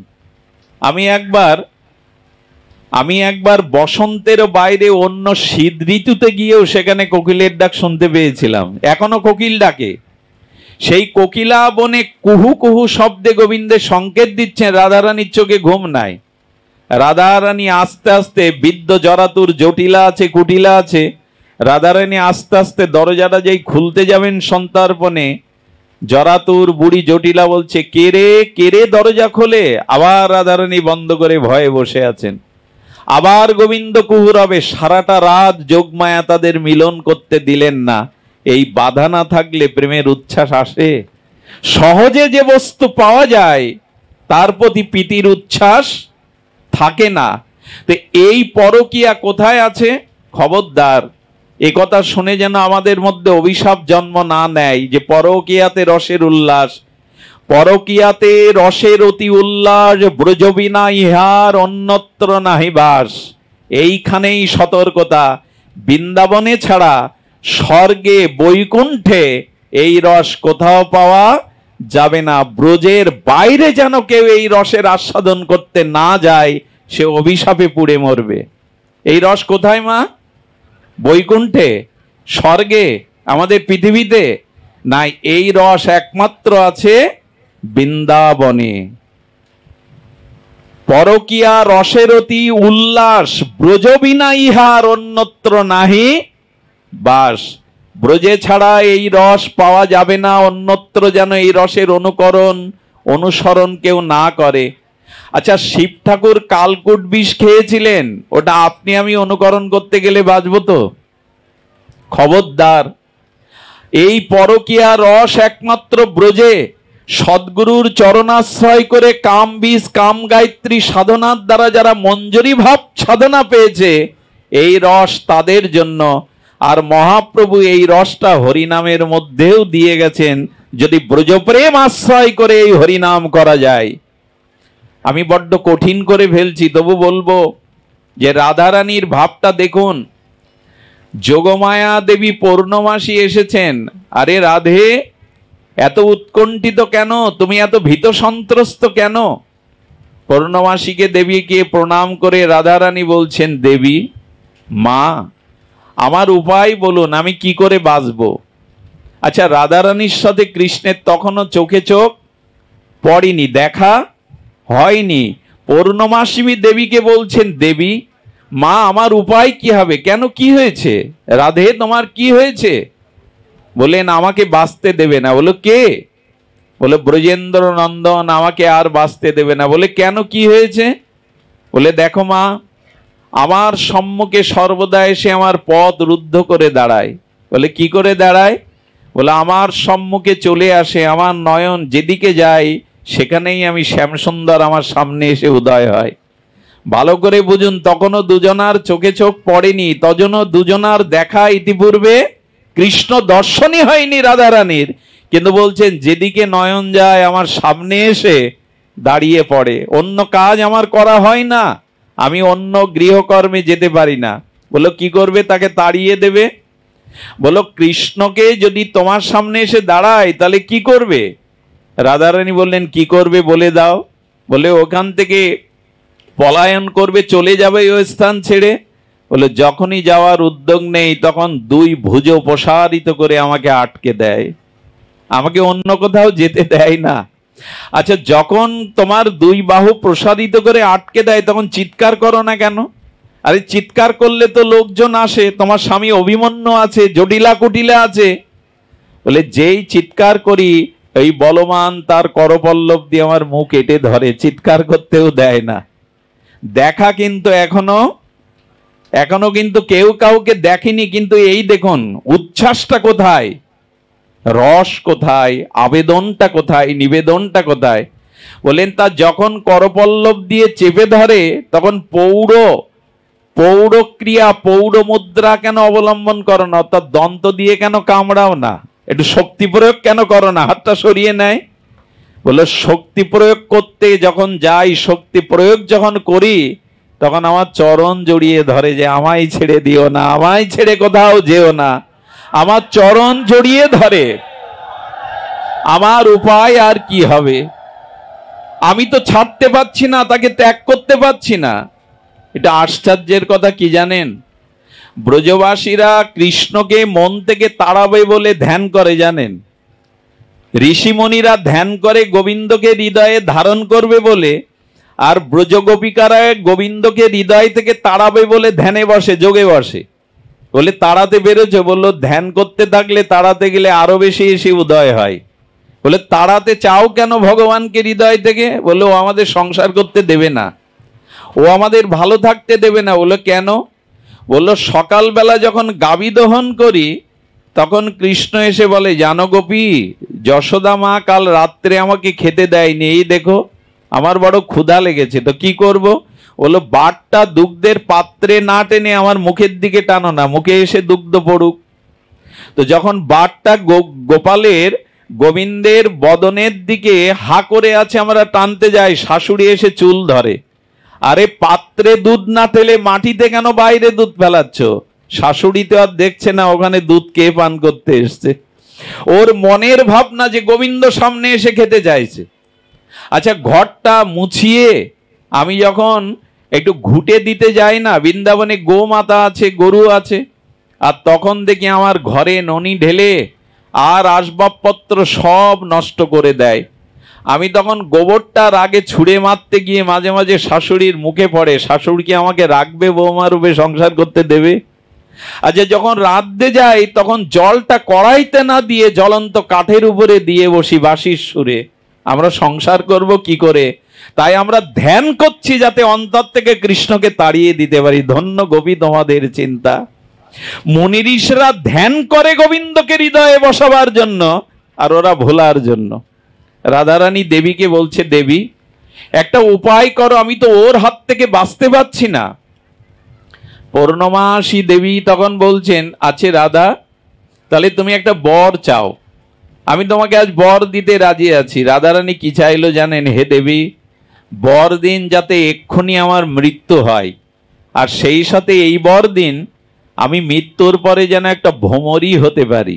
আমি একবার বসন্তের বাইরে অন্য শীত ঋতুতে গিয়েও সেখানে কোকিলের ডাক শুনতে পেয়েছিলাম। এখনো কোকিল ডাকে। সেই কোকিলা বনে কুহু কুহু শব্দে গোবিন্দের সংকেত দিচ্ছেন, রাধারানীর চোখে ঘুম নাই। রাধারানী আস্তে আস্তে, বিদ্য জরাতুর জটিলা আছে, কুটিলা আছে, রাধারানী আস্তে আস্তে দরজাটা যেই খুলতে যাবেন সন্তার্পণে, জরাতুর বুড়ি জটিলা বলছে, কে রে দরজা খোলে। আবার রাধারানী বন্ধ করে ভয়ে বসে আছেন। আবার গোবিন্দ কুহুরবে। সারাটা রাত যোগমায়া তাদের মিলন করতে দিলেন না। এই বাধা না থাকলে প্রেমের উচ্ছ্বাস আসে? সহজে যে বস্তু পাওয়া যায় তার প্রতি প্রীতির উচ্ছ্বাস থাকে না। তো এই পরকীয়া কোথায় আছে? খবরদার, এ কথা শুনে যেন আমাদের মধ্যে অভিশাপ জন্ম না নেয় যে পরকীয়াতে রসের উল্লাস। পরকীয়াতে রসের অতি উল্লাস, ব্রজবিনা ইহার অন্যত্র নাহি বাস। এইখানেই সতর্কতা। বৃন্দাবনে ছাড়া স্বর্গে বৈকুণ্ঠে এই রস কোথাও পাওয়া যাবে না। ব্রজের বাইরে যেন কেউ এই রসের আস্বাদন করতে না যায়, সে অভিশাপে পুড়ে মরবে। এই রস কোথায় মা? বৈকুণ্ঠে, স্বর্গে, আমাদের পৃথিবীতে নাই। এই রস একমাত্র আছে বৃন্দাবনে। পরকীয়া রসের অতি উল্লাস, ব্রজবিনা ইহার অন্যত্র নাহি বাস। ব্রজে ছাড়া এই রস পাওয়া যাবে না, অন্যত্র যেন এই রসের অনুসরণ কেউ না করে। আচ্ছা, শিব ঠাকুর কালকুট বিষ খেয়েছিলেন, ওটা আপনি আমি অনুকরণ করতে গেলে বাঁচবো তো? খবরদার। এই পরকীয়া রস একমাত্র ব্রজে। সদ্গুরুর চরণাশ্রয় করে কাম বীজ কাম গায়ত্রী সাধনার দ্বারা যারা মঞ্জরি ভাব সাধনা পেয়েছে, এই রস তাদের জন্য। আর মহাপ্রভু এই রসটা হরিনামের মধ্যেও দিয়ে গেছেন, যদি ব্রজপ্রেম আশ্রয় করে এই হরিনাম করা যায়। আমি বড্ড কঠিন করে ফেলছি, তবু বলবো যে রাধারানীর ভাবটা দেখুন। যোগমায়া দেবী পূর্ণমাসী এসেছেন। আরে রাধে, এত উৎকণ্ঠিত কেন? তুমি এত ভীত সন্ত্রস্ত কেন? পূর্ণমাসীকে দেবীকে প্রণাম করে রাধারানী বলছেন, দেবী মা, আমার উপায় বলুন, আমি কি করে বাঁচবো? আচ্ছা, রাধারানীর সাথে কৃষ্ণের তখনও চোখে চোখ পড়েনি, দেখা হয়নি। পূর্ণমাসী দেবীকে বলছেন, দেবী মা, আমার উপায় কি হবে? কেন, কি হয়েছে? রাধে, তোমার কি হয়েছে? বলেন, আমাকে বাঁচতে দেবে না। বলো, কে? বলে, ব্রজেন্দ্র নন্দন আমাকে আর বাঁচতে দেবে না। বলে, কেন, কি হয়েছে? বলে, দেখো মা, আমার সম্মুখে সর্বদা এসে আমার পথ রুদ্ধ করে দাঁড়ায়। বলে, কি করে দাঁড়ায়? বলে, আমার সম্মুখে চলে আসে, আমার নয়ন যেদিকে যায় সেখানেই আমি শ্যামসুন্দর আমার সামনে এসে উদয় হয়। ভালো করে বুঝুন, তখনও দুজনার চোখে চোখ পড়েনি, তজনও দুজনার দেখা ইতিপূর্বে কৃষ্ণ দর্শনই হয়নি রাধারানীর, কিন্তু বলছেন যেদিকে নয়ন যায় আমার সামনে এসে দাঁড়িয়ে পড়ে। অন্য কাজ আমার করা হয় না, আমি অন্য গৃহকর্মে যেতে পারি না। বলো কি করবে? তাকে তাড়িয়ে দেবে? বলো কৃষ্ণকে যদি তোমার সামনে এসে দাঁড়ায় তাহলে কি করবে? রাধারানী বললেন কি করবে বলে দাও। বলে ওখান থেকে পলায়ন করবে, চলে যাবে ওই স্থান ছেড়ে। বলে যখনই যাওয়ার উদ্যোগ নেই তখন দুই ভুজ প্রসারিত করে আমাকে আটকে দেয়, আমাকে অন্য কোথাও যেতে দেয় না। আচ্ছা, যখন তোমার দুই বাহু প্রসারিত করে আটকে দেয় তখন চিৎকার করো না কেন? আরে চিৎকার করলে তো লোকজন আসে, তোমার স্বামী অভিমন্যু আছে, জটিলা কুটিলা আছে। বলে যেই চিৎকার করি এই বলবান তার করপল্লব দিয়ে আমার মুখ কেটে ধরে, চিৎকার করতেও দেয় না। দেখা কিন্তু এখনো কিন্তু কেউ কাউকে দেখেনি, কিন্তু এই দেখুন উচ্ছ্বাসটা কোথায়, রস কোথায়, আবেদনটা কোথায়, নিবেদনটা কোথায়। বলেন তা যখন করপল্লব দিয়ে চেপে ধরে তখন পৌড় ক্রিয়া, পৌড় মুদ্রা কেন অবলম্বন করো না? অর্থাৎ দন্ত দিয়ে কেন কামড়াও না? একটু শক্তি প্রয়োগ কেন করো না? হাতটা সরিয়ে নেয়। বলে শক্তি প্রয়োগ করতে যখন যাই, শক্তি প্রয়োগ যখন করি তখন আমার চরণ জড়িয়ে ধরে যে আমায় ছেড়ে দিও না, আমায় ছেড়ে কোথাও যেও না। আমার চরণ জড়িয়ে ধরে। আমার উপায় আর কি হবে? আমি তো ছাড়তে পারছি না, তাকে ত্যাগ করতে পারছি না। এটা আশ্চর্যের কথা কি জানেন? ব্রজবাসীরা কৃষ্ণকে মন থেকে তাড়াবে বলে ধ্যান করে, জানেন? ঋষিমণিরা ধ্যান করে গোবিন্দকে হৃদয়ে ধারণ করবে বলে, আর ব্রজগোপিকারা গোবিন্দকে হৃদয় থেকে তাড়াবে বলে ধ্যানে বসে, যোগে বসে। বলে তাড়াতে বেরোছে, বললো ধ্যান করতে থাকলে তাড়াতে গেলে আরো বেশি এসে উদয় হয়। বলে তাড়াতে চাও কেন ভগবানকে হৃদয় থেকে? বললো ও আমাদের সংসার করতে দেবে না, ও আমাদের ভালো থাকতে দেবে না। বললো কেন? বললো সকালবেলা যখন গাভী দহন করি তখন কৃষ্ণ এসে বলে, জানো গোপী, যশোদা মা কাল রাত্রে আমাকে খেতে দেয়নি, এই দেখো আমার বড় ক্ষুধা লেগেছে, তো কি করব? বললো বাটটা দুগ্ধের পাত্রে না টেনে আমার মুখের দিকে টানো না, মুখে এসে দুগ্ধ পড়ুক। তো যখন বাটটা গোপালের গোবিন্দের বদনের দিকে হা করে আছে, আমরা টানতে যাই, শাশুড়ি এসে চুল ধরে। আরে পাত্রে দুধ না ঠেলে মাটিতে কেন বাইরে দুধ ফেলাচ্ছ? শাশুড়ি তো আর দেখছে না ওখানে দুধ কে পান করতে এসছে। ওর মনের ভাবনা যে গোবিন্দ সামনে এসে খেতে চাইছে। আচ্ছা, ঘরটা মুছিয়ে আমি যখন একটু ঘুটে দিতে যাই না, বৃন্দাবনে গোমাতা আছে, গরু আছে, আর তখন দেখি আমার ঘরে ননি ঢেলে আর আসবাবপত্র সব নষ্ট করে দেয়। আমি তখন গোবরটা রাগে ছুঁড়ে মারতে গিয়ে মাঝে মাঝে শাশুড়ির মুখে পড়ে, শাশুড়ি কি আমাকে রাখবে, বৌমা রূপে সংসার করতে দেবে? আচ্ছা, যখন রাঁধতে যাই তখন জলটা কড়াইতে না দিয়ে জ্বলন্ত কাঠের উপরে দিয়ে বসি বাঁশির সুরে। আমরা সংসার করব কি করে? তাই আমরা ধ্যান করছি যাতে অন্তর থেকে কৃষ্ণকে তাড়িয়ে দিতে পারি। ধন্য গোপী তোমাদের চিন্তা। মুনি ঋষিরা ধ্যান করে গোবিন্দকে হৃদয়ে বসাবার জন্য, আর ওরা ভোলার জন্য। রাধারানী দেবীকে বলছে, দেবী একটা উপায় করো, আমি তো ওর হাত থেকে বাঁচতে পারছি না। পূর্ণমাসী দেবী তখন বলছেন, আছে রাধা, তাহলে তুমি একটা বর চাও, আমি তোমাকে আজ বর দিতে রাজি আছি। রাধারানী কি চাইলো জানেন? হে দেবী, বর দিন যাতে এক্ষুনি আমার মৃত্যু হয়, আর সেই সাথে এই বর দিন আমি মৃত্যুর পরে যেন একটা ভ্রমরী হতে পারি।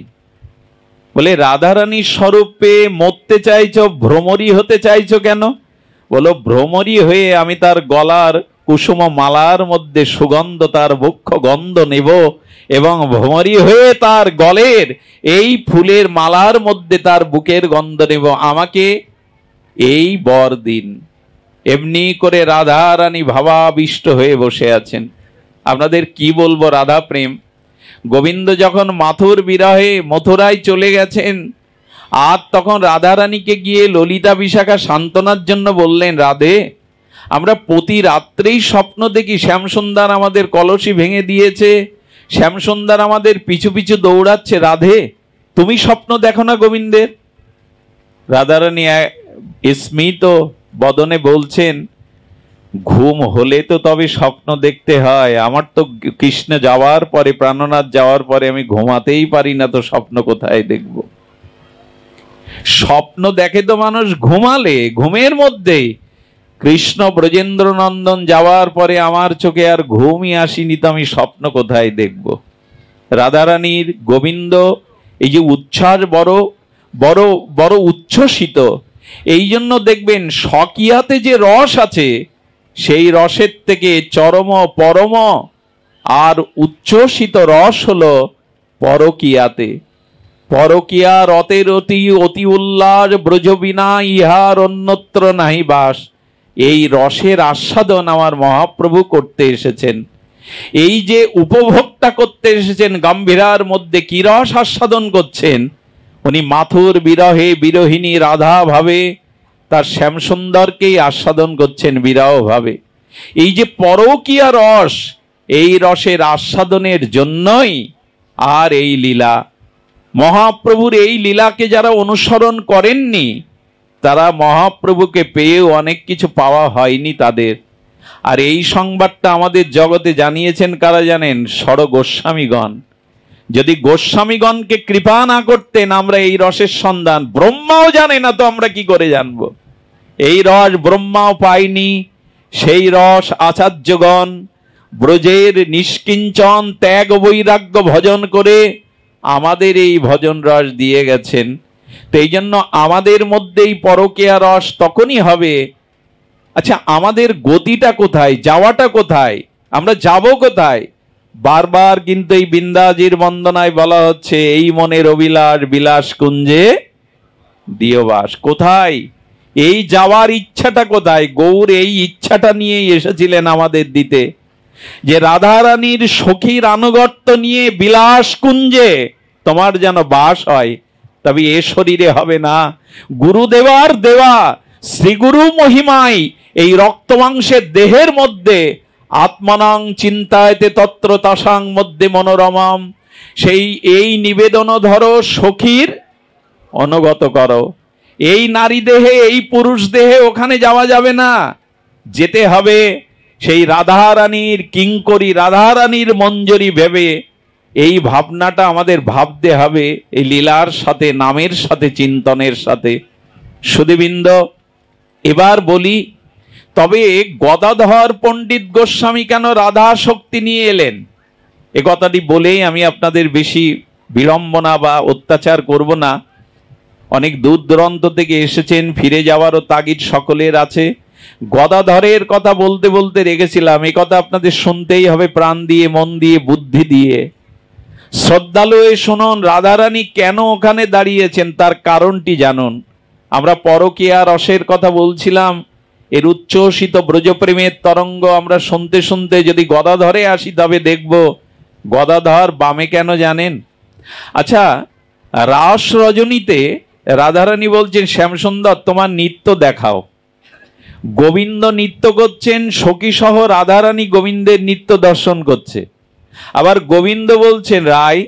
বলে রাধারানীর স্বরূপে মরতে চাইছো, ভ্রমরী হতে চাইছো কেন? বলো ভ্রমরী হয়ে আমি তার গলার কুসুম মালার মধ্যে সুগন্ধ, তার বক্ষ গন্ধ নেব, এবং ভ্রমরী হয়ে তার গলের এই ফুলের মালার মধ্যে তার বুকের গন্ধ নেব, আমাকে এই বর দিন। এমনি করে রাধারানী ভাবাবিষ্ট হয়ে বসে আছেন। আপনাদের কি বলবো রাধা প্রেম। গোবিন্দ যখন মাথুর বিরহে মথুরায় চলে গেছেন, আর তখন রাধারানীকে গিয়ে ললিতা বিশাখা সান্ত্বনার জন্য বললেন, রাধে আমরা প্রতি রাত্রেই স্বপ্ন দেখি শ্যামসুন্দর আমাদের কলসি ভেঙে দিয়েছে, শ্যামসুন্দর আমাদের পিছু পিছু দৌড়াচ্ছে, রাধে তুমি স্বপ্ন দেখো না গোবিন্দের? রাধারানী স্মিত বদনে বলছেন, ঘুম হলে তো তবে স্বপ্ন দেখতে হয়। আমার তো কৃষ্ণ যাওয়ার পরে, প্রাণনাথ যাওয়ার পরে আমি ঘুমাতেই পারি না, তো স্বপ্ন কোথায় দেখব? স্বপ্ন দেখে তো মানুষ ঘুমালে, ঘুমের মধ্যে। কৃষ্ণ ব্রজেন্দ্র নন্দন যাওয়ার পরে আমার চোখে আর ঘুমই আসেনি, তো আমি স্বপ্ন কোথায় দেখব? রাধারানীর গোবিন্দ এই যে উচ্ছ্বাস বড় বড় বড় উচ্ছ্বসিত। এই জন্য দেখবেন স্বকীয়াতে যে রস আছে, সেই রসের থেকে চরম পরম আর উচ্ছ্বসিত রস হলো পরকীয়াতে। পরকীয়া রতের অতি অতি উল্লাস, ব্রজ বিনা ইহার অন্যত্র নাহি বাস। এই রসের আস্বাদন আমার মহাপ্রভু করতে এসেছেন। এই যে উপভোগটা করতে এসেছেন, গম্ভীরার মধ্যে কি রস আস্বাদন করছেন? উনি মাথুর বিরহে বিরহিনী রাধা ভাবে তার শ্যামসুন্দরকেই আস্বাদন করছেন বিরহ ভাবে। এই যে পরকীয়া রস, এই রসের আস্বাদনের জন্যই আর এই লীলা। মহাপ্রভুর এই লীলাকে যারা অনুসরণ করেননি, তারা মহাপ্রভুকে পেয়েও অনেক কিছু পাওয়া হয়নি তাদের। আর এই সংবাদটা আমাদের জগতে জানিয়েছেন কারা জানেন? ষড় গোস্বামীগণ। যদি গোস্বামীগণকে কৃপা না করতেন, আমরা এই রসের সন্ধান, ব্রহ্মাও জানে না, তো আমরা কি করে জানবো? এই রস ব্রহ্মাও পায়নি। সেই রস আচার্যগণ ব্রজের নিষ্কিঞ্চন ত্যাগ বৈরাগ্য ভজন করে আমাদের এই ভজন রস দিয়ে গেছেন। তো এই জন্য আমাদের মধ্যেই পরকীয়া রস তখনই হবে। আচ্ছা, আমাদের গতিটা কোথায়, যাওয়াটা কোথায়, আমরা যাব কোথায়? বারবার কিন্তু এই বিন্দাজির বন্দনায় বলা হচ্ছে, এই মনের অভিলাষ বিলাস কুঞ্জে দিয়বাস। কোথায়? এই যাওয়ার ইচ্ছাটা কোথায়? গৌর এই ইচ্ছাটা নিয়েই এসেছিলেন আমাদের দিতে, যে রাধারানীর সখীর আনুগত্য নিয়ে বিলাস কুঞ্জে তোমার যেন বাস হয়। তবে এ শরীরে হবে না। গুরুদেবার দেওয়া শ্রীগুরু মহিমায় এই রক্ত মাংসের দেহের মধ্যে আত্মনাং চিন্তায়তে তত্র তাসাং মধ্যে মনোরমাম, সেই এই নিবেদন ধরো সখীর অনুগত করো। এই নারী দেহে, এই পুরুষ দেহে ওখানে যাওয়া যাবে না, যেতে হবে সেই রাধারানীর কিঙ্করী, রাধারানীর মঞ্জরি ভেবে। এই ভাবনাটা আমাদের ভাবতে হবে এই লীলার সাথে, নামের সাথে, চিন্তনের সাথে। সুধীবৃন্দ, এবার বলি, তবে গদাধর পণ্ডিত গোস্বামী কেন রাধা শক্তি নিয়ে এলেন? এ কথাটি বলেই আমি আপনাদের বেশি বিড়ম্বনা বা অত্যাচার করব না। অনেক দূর দূরান্ত থেকে এসেছেন, ফিরে যাওয়ারও তাগিদ সকলের আছে। গদাধরের কথা বলতে বলতে রেগেছিলাম, এ কথা আপনাদের শুনতেই হবে প্রাণ দিয়ে, মন দিয়ে, বুদ্ধি দিয়ে। শ্রদ্ধালু হয়ে শুনুন, রাধারানী কেন ওখানে দাঁড়িয়েছেন তার কারণটি জানুন। আমরা পরকীয়া রসের কথা বলছিলাম, এর উচ্ছ্বসিত ব্রজপ্রেমের তরঙ্গ আমরা শুনতে শুনতে যদি গদাধরে আসি, তবে দেখব গদাধর বামে কেন জানেন? আচ্ছা, রাস রজনীতে রাধারানী বলছেন, শ্যামসুন্দর তোমার নৃত্য দেখাও। গোবিন্দ নৃত্য করছেন, সখী সহ রাধারানী গোবিন্দের নৃত্য দর্শন করছে। আবার গোবিন্দ বলছেন, রায়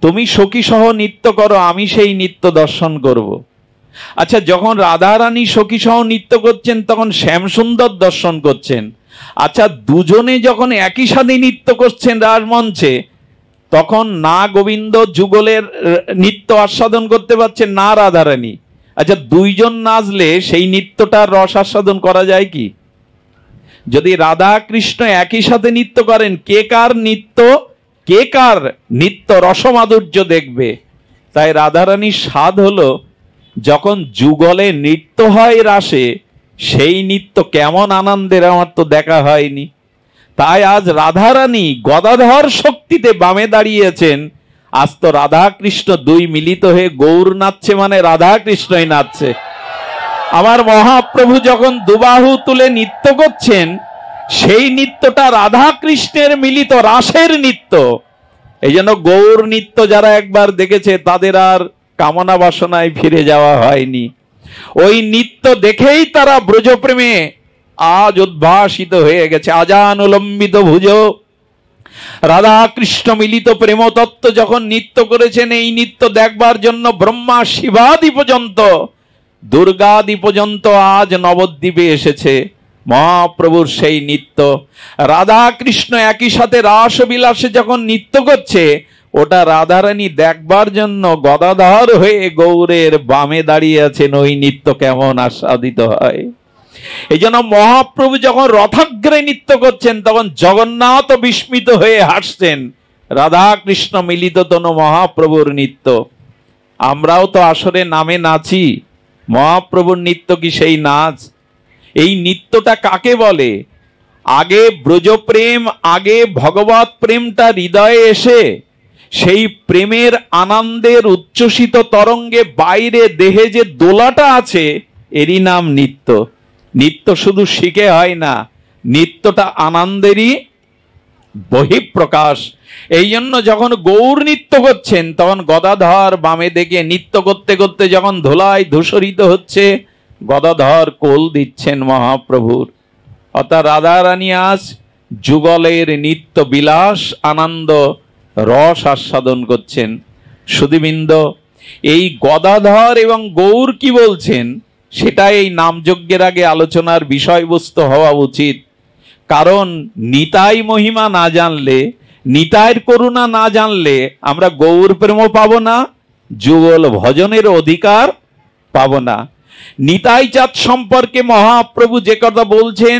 তুমি সখী সহ নৃত্য করো, আমি সেই নৃত্য দর্শন করব। আচ্ছা, যখন রাধারানী সখী সহ নৃত্য করছেন, তখন শ্যামসুন্দর দর্শন করছেন। আচ্ছা, দুজনে যখন একই সাথে নৃত্য করছেন রাজমঞ্চে, তখন না গোবিন্দ যুগলের নৃত্য আস্বাদন করতে পারছেন, না রাধারানী। আচ্ছা, দুইজন নাচলে সেই নৃত্যটার রস আস্বাদন করা যায় কি? যদি রাধা কৃষ্ণ একই সাথে নৃত্য করেন, কে কার নৃত্য রসমাধুর্য দেখবে? তাই রাধারানীর স্বাদ হলো, যখন যুগলে নৃত্য হয় রাসে, সেই নৃত্য কেমন আনন্দের আমার তো দেখা হয়নি। তাই আজ রাধারানী গদাধর শক্তিতে বামে দাঁড়িয়েছেন। আজ তো রাধা কৃষ্ণ দুই মিলিত হয়ে গৌর নাচছে, মানে রাধা কৃষ্ণই নাচছে। আমার মহাপ্রভু যখন দুবাহু তুলে নৃত্য করছেন, সেই নৃত্যটা রাধা কৃষ্ণের মিলিত রাসের নৃত্য। এই জন্য গৌর নৃত্য যারা একবার দেখেছে, তাদের আর কামনা বাসনায় ফিরে যাওয়া হয়নি। ওই নৃত্য দেখেই তারা ব্রজপ্রেমে আজ উদ্ভাসিত হয়ে গেছে। আজানুলম্বিত ভুজ রাধা কৃষ্ণ মিলিত প্রেম তত্ত্ব যখন নৃত্য করেছেন, এই নৃত্য দেখবার জন্য ব্রহ্মা শিবাদি পর্যন্ত দুর্গাদি পর্যন্ত আজ নবদ্বীপে এসেছে মহাপ্রভুর সেই নৃত্য। রাধা কৃষ্ণ একই সাথে রাসবিলাসে যখন নৃত্য করছে, ওটা রাধারানী দেখবার জন্য গদাধর হয়ে গৌরের বামে দাঁড়িয়ে আছেন। ওই নৃত্য কেমন আস্বাদিত হয়। এই জন্য মহাপ্রভু যখন রথাগ্রে নৃত্য করছেন, তখন জগন্নাথ বিস্মিত হয়ে হাসছেন। রাধা কৃষ্ণ মিলিত তনু মহাপ্রভুর নৃত্য। আমরাও তো আসরে নামে নাচি, মহাপ্রভুর নৃত্য কি সেই নাচ? এই নৃত্যটা কাকে বলে? আগে ব্রজপ্রেম, আগে ভগবত প্রেমটা হৃদয়ে এসে সেই প্রেমের আনন্দের উচ্ছ্বসিত তরঙ্গে বাইরে দেহে যে দোলাটা আছে, এরই নাম নৃত্য। নৃত্য শুধু শিখে হয় না, নৃত্যটা আনন্দেরই বহিঃপ্রকাশ। এই জন্য যখন গৌর নৃত্য করছেন, তখন গদাধর বামে দেখে নৃত্য করতে করতে যখন ধুলায় ধূসরিত হচ্ছে, গদাধর কোল দিচ্ছেন মহাপ্রভুর। অর্থাৎ রাধারানী আজ যুগলের নিত্য বিলাস আনন্দ রস আস্বাদন করছেন। সুধীবৃন্দ, এই গদাধর এবং গৌর কি বলছেন, সেটা এই নামযজ্ঞের আগে আলোচনার বিষয়বস্তু হওয়া উচিত। কারণ নিতাই মহিমা না জানলে, নিতাইয়ের করুণা না জানলে আমরা গৌর প্রেমও পাবো না, যুগল ভজনের অধিকার পাবো না। নিতাই চাঁদ সম্পর্কে মহাপ্রভু যে কথা বলছেন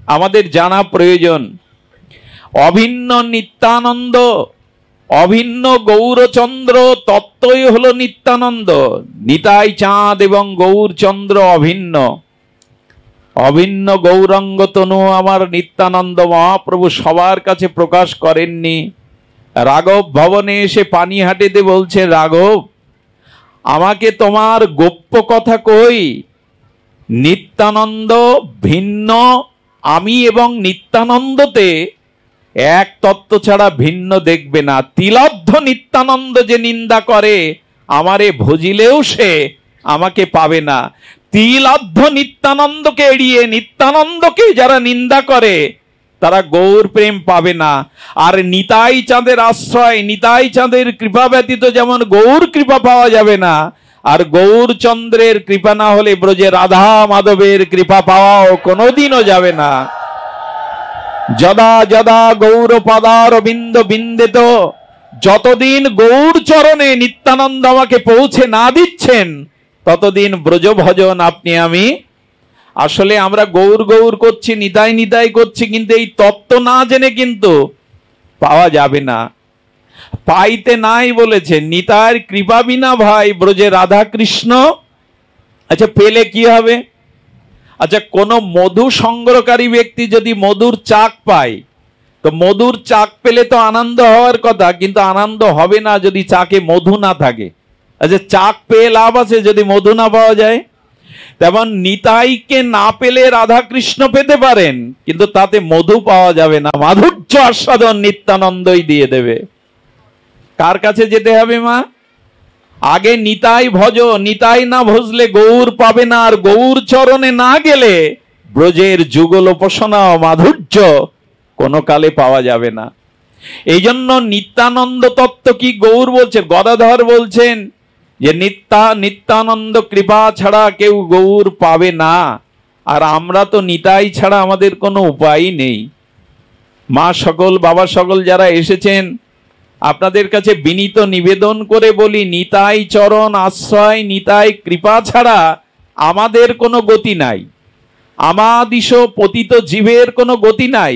আমাদের জানা প্রয়োজন। অভিন্ন নিত্যানন্দ, অভিন্ন গৌরচন্দ্র তত্ত্বই হলো নিত্যানন্দ। নিতাই চাঁদ এবং গৌরচন্দ্র অভিন্ন। অভিন্ন গৌরাঙ্গ তনু আমার নিত্যানন্দ মহাপ্রভু সবার কাছে প্রকাশ করেননি। রাঘব ভবনে এসে পানিহাটিতে বলছে, রাঘব আমাকে তোমার গোপ্য কথা কই। নিত্যানন্দ ভিন্ন, আমি এবং নিত্যানন্দতে এক তত্ত্ব ছাড়া ভিন্ন দেখবে না। তিলদ্ধ নিত্যানন্দ যে নিন্দা করে, আমারে ভজিলেও সে আমাকে পাবে না। তিলদ্ধ নিত্যানন্দকে এড়িয়ে নিত্যানন্দকে যারা নিন্দা করে, তারা গৌর প্রেম পাবে না। আর নিতাই চাঁদের আশ্রয়, নিতাই চাঁদের কৃপা ব্যতীত যেমন গৌর কৃপা পাওয়া যাবে না, আর গৌরচন্দ্রের কৃপা না হলে ব্রজে রাধা মাধবের কৃপা পাওয়াও কোনোদিনও যাবে না। যদা যদা গৌর পদার বিন্দ বিন্দিত, যতদিন গৌর চরণে নিত্যানন্দ আমাকে পৌঁছে না দিচ্ছেন, ততদিন ব্রজ ভজন আপনি আমি। আসলে আমরা গৌর গৌর করছি, নিতাই নিতাই করছি, কিন্তু এই তত্ত্ব না জেনে কিন্তু পাওয়া যাবে না। পাইতে নাই বলেছে, নিতাইয়ের কৃপা বিনা ভাই ব্রজে রাধা কৃষ্ণ। আচ্ছা পেলে কি হবে? আচ্ছা কোন মধু সংগ্রহকারী ব্যক্তি যদি মধুর চাক পায়, তো মধুর চাক পেলে তো আনন্দ হওয়ার কথা, কিন্তু আনন্দ হবে না যদি চাকে মধু না থাকে। আচ্ছা চাক পেয়ে লাভ আছে যদি মধু না পাওয়া যায়? তেমন নিতাইকে না পেলে রাধা কৃষ্ণ পেতে পারেন, কিন্তু তাতে মধু পাওয়া যাবে না। মাধুর্য আস্বাদন নিত্যানন্দই দিয়ে দেবে। কার কাছে যেতে হবে মা? আগে নিতাই ভজ, নিতাই না ভজলে গৌর পাবে না, আর গৌর চরণে না গেলে ব্রজের যুগল উপাসনা ও মাধুর্য কোনো কালে পাওয়া যাবে না। এই জন্য নিত্যানন্দ তত্ত্ব কি গৌর বলছেন, গদাধর বলছেন যে নিত্যানন্দ কৃপা ছাড়া কেউ গৌর পাবে না। আর আমরা তো নিতাই ছাড়া আমাদের কোনো উপায় নেই। মা সকল, বাবা সকল যারা এসেছেন, আপনাদের কাছে বিনীত নিবেদন করে বলি, নিতাই চরণ আশ্রয়, নিতাই কৃপা ছাড়া আমাদের কোনো গতি নাই। আমাদিশ পতিত জীবের কোনো গতি নাই।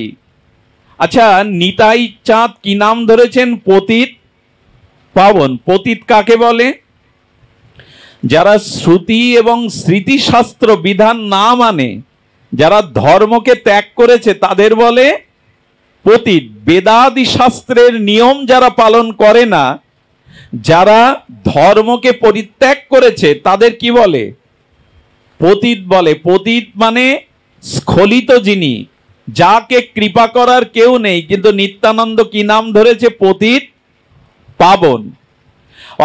আচ্ছা নিতাই চাঁদ কি নাম ধরেছেন? পতিত পাবন। পতিত কাকে বলে? যারা শ্রুতি এবং স্মৃতিশাস্ত্র বিধান না মানে, যারা ধর্মকে ত্যাগ করেছে, তাদের বলে পতিত। বেদাদি শাস্ত্রের নিয়ম যারা পালন করে না, যারা ধর্মকে পরিত্যাগ করেছে, তাদের কি বলে? পতিত বলে। পতিত মানে স্খলিত যিনি, যাকে কৃপা করার কেউ নেই। কিন্তু নিত্যানন্দ কি নাম ধরেছে? পতিত পাবন।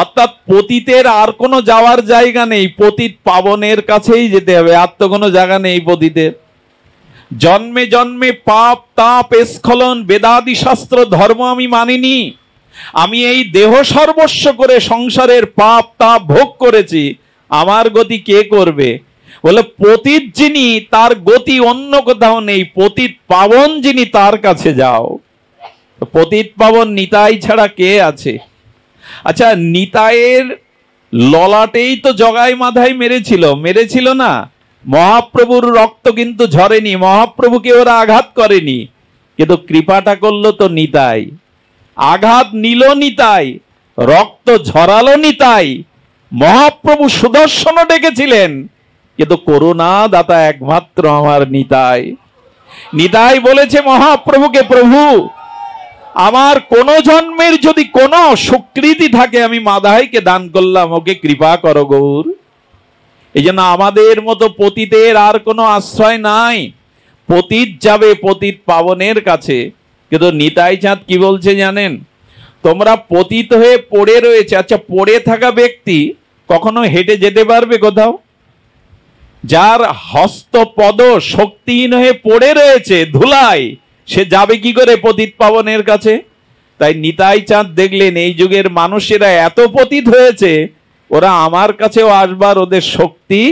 অর্থাৎ পতিতের আর কোনো যাওয়ার জায়গা নেই, পতিত পাবনের কাছেই যেতে হবে। আর তো কোনো জায়গা নেই পতিতের। জন্মে জন্মে পাপ তাপ স্খলন, বেদাদি শাস্ত্র ধর্ম আমি মানিনি, আমি এই দেহ সর্বস্ব করে সংসারের পাপ তাপ ভোগ করেছি, আমার গতি কে করবে? বলে পতিত যিনি তার গতি অন্য কোথাও নেই, পতিত পাবন যিনি তার কাছে যাও। পতিত পাবন নিতাই ছাড়া কে আছে? আচ্ছা, নিতাইয়ের ললাটেই তো জগাই মাথায় মেরেছিল না? মহাপ্রভুর রক্ত কিন্তু ঝরেনি, মহাপ্রভুকে ওরা আঘাত করেনি, কিন্তু কৃপাটা করলো তো নিতাই। আঘাত নিল নিতাই, রক্ত ঝরালো নিতাই। মহাপ্রভু সুদর্শন ডেকেছিলেন, কিন্তু করুণা দাতা একমাত্র আমার নিতাই। নিতাই বলেছে মহাপ্রভুকে, প্রভু আমার কোন জন্মের যদি কোনো স্বীকৃতি থাকে আমি মাদাইকে দান করলাম, ওকে কৃপা করো গৌর। এই জন্য আমাদের মতো পতিতের আর কোনো আশ্রয় নাই। পতিত যাবে পতিত পাবনের কাছে। কিন্তু নিতাই চাঁদ কি বলছে জানেন? তোমরা পতিত হয়ে পড়ে রয়েছে। আচ্ছা, পড়ে থাকা ব্যক্তি কখনো হেঁটে যেতে পারবে কোথাও? যার হস্ত পদ শক্তিহীন হয়ে পড়ে রয়েছে ধুলায়, সে যাবে কি করে পতিত পাবনের কাছে? তাই নিতাই চাঁদ দেখলেন এই যুগের মানুষেরা এত পতিত হয়েছে, ওরা আমার কাছেও আসবার ওদের শক্তি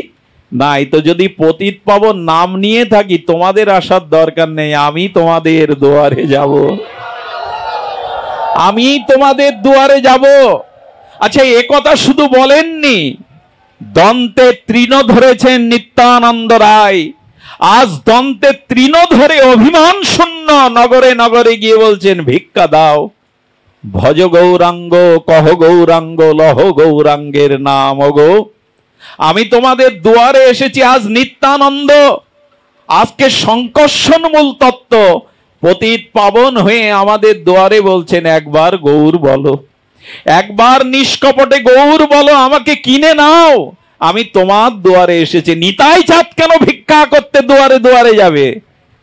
নাই। তো যদি পতিত পাবন নাম নিয়ে থাকি, তোমাদের আসার দরকার নেই, আমি তোমাদের দুয়ারে যাব, আমি তোমাদের দুয়ারে যাব। আচ্ছা, এ কথা শুধু বলেননি, দন্তে তৃণ ধরেছেন নিত্যানন্দ রায়। আজ দন্তে তৃণ ধরে অভিমান শূন্য নগরে নগরে গিয়ে বলছেন ভিক্ষা দাও। ভজ গৌরাঙ্গ কহ গৌরাঙ্গ লহ গৌরাঙ্গের নাম গো। আমি তোমাদের দুয়ারে এসেছি আজ নিত্যানন্দ। আজকে সংকর্ষণ মূল তত্ত্ব পতিত পাবন হয়ে আমাদের দুয়ারে বলছেন একবার গৌর বলো, একবার নিষ্কপটে গৌর বলো, আমাকে কিনে নাও, আমি তোমার দুয়ারে এসেছি। নিতাই চাঁদ কেন ভিক্ষা করতে দুয়ারে দুয়ারে যাবে?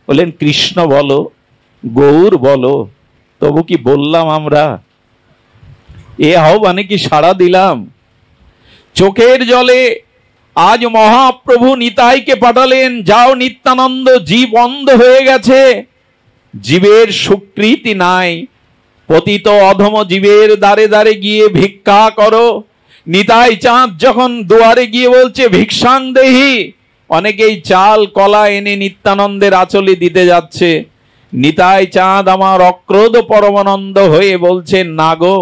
বলেন কৃষ্ণ বলো, গৌর বলো। তবু কি বললাম আমরা? এ আহ্বানে কি সাড়া দিলাম? চোখের জলে আজ মহাপ্রভু নিতাইকে পাঠালেন, যাও নিত্যানন্দ, জীব অন্ধ হয়ে গেছে, জীবের স্বীকৃতি নাই, পতিত অধম জীবের দ্বারে দ্বারে গিয়ে ভিক্ষা করো। নিতাই চাঁদ যখন দুয়ারে গিয়ে বলছে ভিক্ষাং দেহি, অনেকেই চাল কলা এনে নিত্যানন্দের আঁচলে দিতে যাচ্ছে। নিতাই চাঁদ আমার অক্রোধ পরমানন্দ হয়ে বলছেন না গো,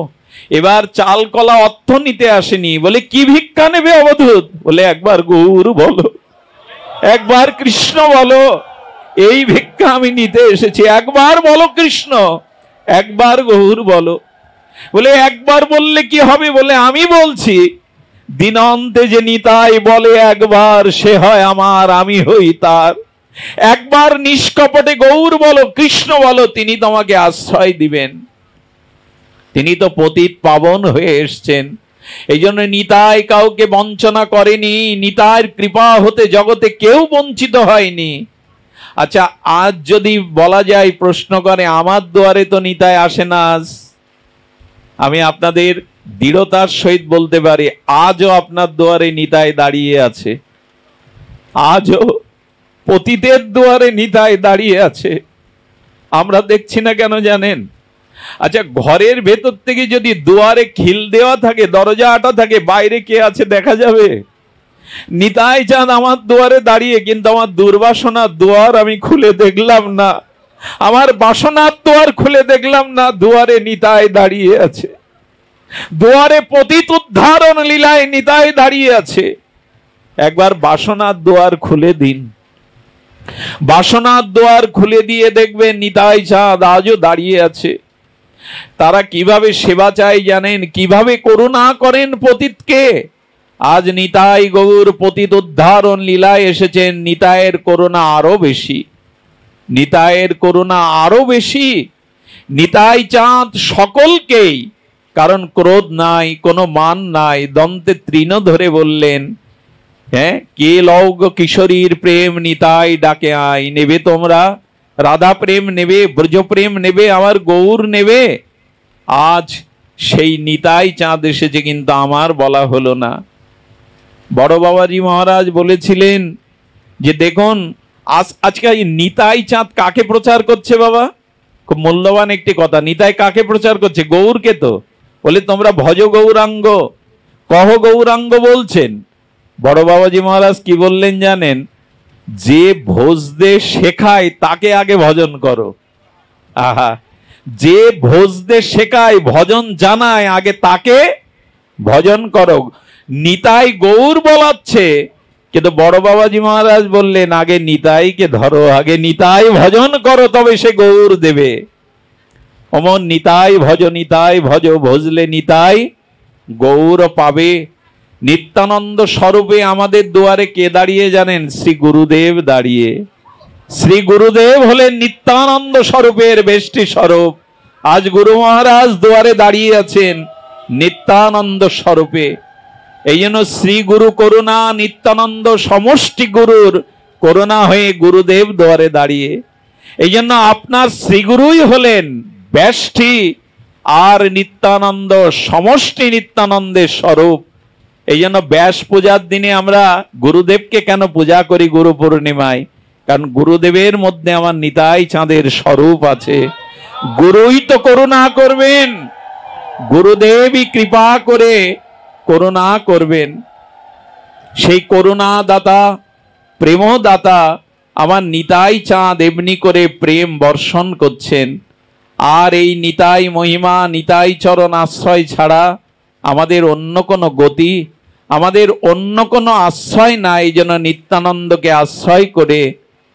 এবার চাল কলা অর্থ নিতে আসেনি। বলে কি ভিক্ষা নেবে অবধূত? বলে একবার গৌর বলো, একবার কৃষ্ণ বলো, এই ভিক্ষা আমি নিতে এসেছি, একবার বলো কৃষ্ণ, একবার গৌর বলো। বলে একবার বললে কি হবে? বলে আমি বলছি, দিনান্তে যে নিতাই বলে একবার, সে হয় আমার, আমি হই তার। একবার নিষ্কপটে গৌর বলো, কৃষ্ণ বলো, তিনি তোমাকে আশ্রয় দিবেন। তিনি তো পতিত পাবন হয়ে এসছেন। এই জন্য নিতাই কাউকে বঞ্চনা করেনি, নিতাইয়ের কৃপা হতে জগতে কেউ বঞ্চিত হয়নি। আচ্ছা, আজ যদি বলা যায়, প্রশ্ন করে আমার দুয়ারে তো নিতাই আসে না, আজ আমি আপনাদের দৃঢ়তার সহিত বলতে পারি আজও আপনার দুয়ারে নিতাই দাঁড়িয়ে আছে, আজও পতিতের দুয়ারে নিতাই দাঁড়িয়ে আছে। আমরা দেখছি না কেন জানেন? আচ্ছা, ঘরের ভেতর থেকে যদি দুয়ারে খিল দেওয়া থাকে, দরজা আটা থাকে, বাইরে কে আছে দেখা যাবে? নিতাই চাঁদ আমার দুয়ারে দাঁড়িয়ে, কিন্তু আমার দুর্বাসনার দুয়ার আমি খুলে দেখলাম না, আমার বাসনার দুয়ার খুলে দেখলাম না, দুয়ারে নিতাই দাঁড়িয়ে আছে। দুয়ারে পতিত উদ্ধারণ লীলায় নিতাই দাঁড়িয়ে আছে। একবার বাসনার দুয়ার খুলে দিন, বাসনার দুয়ার খুলে দিয়ে দেখবেন নিতাই চাঁদ আজও দাঁড়িয়ে আছে। তারা কিভাবে সেবা চায় জানেন? কিভাবে করুণা করেন পতিতকে। আজ নিতাই গৌর পতিত উদ্ধারণ লীলায় এসেছেন, নিতাইয়ের করুণা আরো বেশি, নিতাইয়ের করুণা আরো বেশি। নিতাই চাঁদ সকলকেই, কারণ ক্রোধ নাই, কোনো মান নাই, দন্তে তৃণ ধরে বললেন, হ্যাঁ, কে লৌগ কিশোরীর প্রেম নিতাই ডাকে আই, নেবে তোমরা রাধা প্রেম নেবে, ব্রজ প্রেম নেবে, আমার গৌর নেবে। আজ সেই নিতাই চাঁদ এসেছে, কিন্তু আমার বলা হলো না। বড় বাবাজি মহারাজ বলেছিলেন যে দেখুন আজকে নিতাই চাঁদ কাকে প্রচার করছে বাবা? খুব মূল্যবান একটি কথা। নিতাই কাকে প্রচার করছে? গৌরকে তো। বলে তোমরা ভজ গৌরাঙ্গ, কহ গৌরাঙ্গ বলছেন, বড় বাবাজি মহারাজ কি বললেন জানেন? যে ভোজদে শেখায় তাকে আগে ভজন করো। আহা, যে ভোজদে শেখায়, ভজন জানায়, আগে তাকে ভজন করো। নিতাই গৌর বলাচ্ছে, কিন্তু বড় বাবাজি মহারাজ বললেন আগে নিতাইকে ধরো, আগে নিতাই ভজন করো, তবে সে গৌর দেবে। অমন নিতাই ভজ, ভজলে নিতাই গৌর পাবে। নিত্যানন্দ স্বরূপে আমাদের দুয়ারে কে দাঁড়িয়ে জানেন? শ্রী গুরুদেব দাঁড়িয়ে। শ্রী গুরুদেব হলেন নিত্যানন্দ স্বরূপের বেষ্টি স্বরূপ। আজ গুরু মহারাজ দুয়ারে দাঁড়িয়ে আছেন নিত্যানন্দ স্বরূপে। এই জন্য শ্রী গুরু করুণা, নিত্যানন্দ সমষ্টি গুরুর করুণা হয়ে গুরুদেব দুয়ারে দাঁড়িয়ে। এই জন্য আপনার শ্রীগুরুই হলেন ব্যষ্টি, আর নিত্যানন্দ সমষ্টি নিত্যানন্দের স্বরূপ। এই জন্য ব্যাস পূজার দিনে আমরা গুরুদেবকে কেন পূজা করি? গুরু পূর্ণিমায়, কারণ গুরুদেবের মধ্যে আমার নিতাই চাঁদের স্বরূপ আছে। গুরুই তো করুণা করবেন, গুরুদেবই কৃপা করে করুণা করবেন। সেই করুণা দাতা, প্রেমদাতা আমার নিতাই চাঁদ এমনি করে প্রেম বর্ষণ করছেন। আর এই নিতাই মহিমা, নিতাই চরণ আশ্রয় ছাড়া আমাদের অন্য কোনো গতি, আমাদের অন্য কোনো আশ্রয় নাই। এই জন্য নিত্যানন্দকে আশ্রয় করে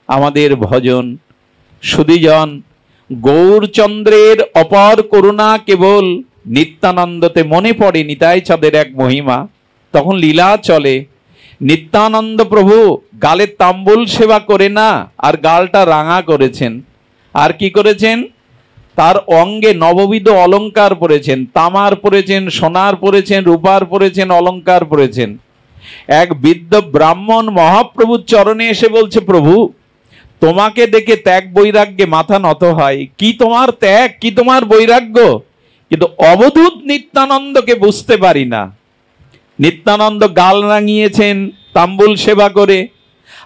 আমাদের ভজন। সুধীজন, গৌরচন্দ্রের অপার করুণা কেবল নিত্যানন্দতে মনে পড়ে নিতাই চাঁদের এক মহিমা। তখন লীলা চলে। নিত্যানন্দ প্রভু গালের তাম্বুল সেবা করে না, আর গালটা রাঙা করেছেন। আর কি করেছেন? তার অঙ্গে নববিধ অলঙ্কার পরেছেন, তামার পরেছেন, সোনার পরেছেন, রূপার পরেছেন, অলঙ্কার পরেছেন। এক বৃদ্ধ ব্রাহ্মণ মহাপ্রভুর চরণে এসে বলছে, প্রভু তোমাকে দেখে ত্যাগ বৈরাগ্যে মাথা নত হয়। কি তোমার ত্যাগ, কি তোমার বৈরাগ্য, কিন্তু অবধূত নিত্যানন্দকে বুঝতে পারি না। নিত্যানন্দ গাল রাঙিয়েছেন তাম্বুল সেবা করে।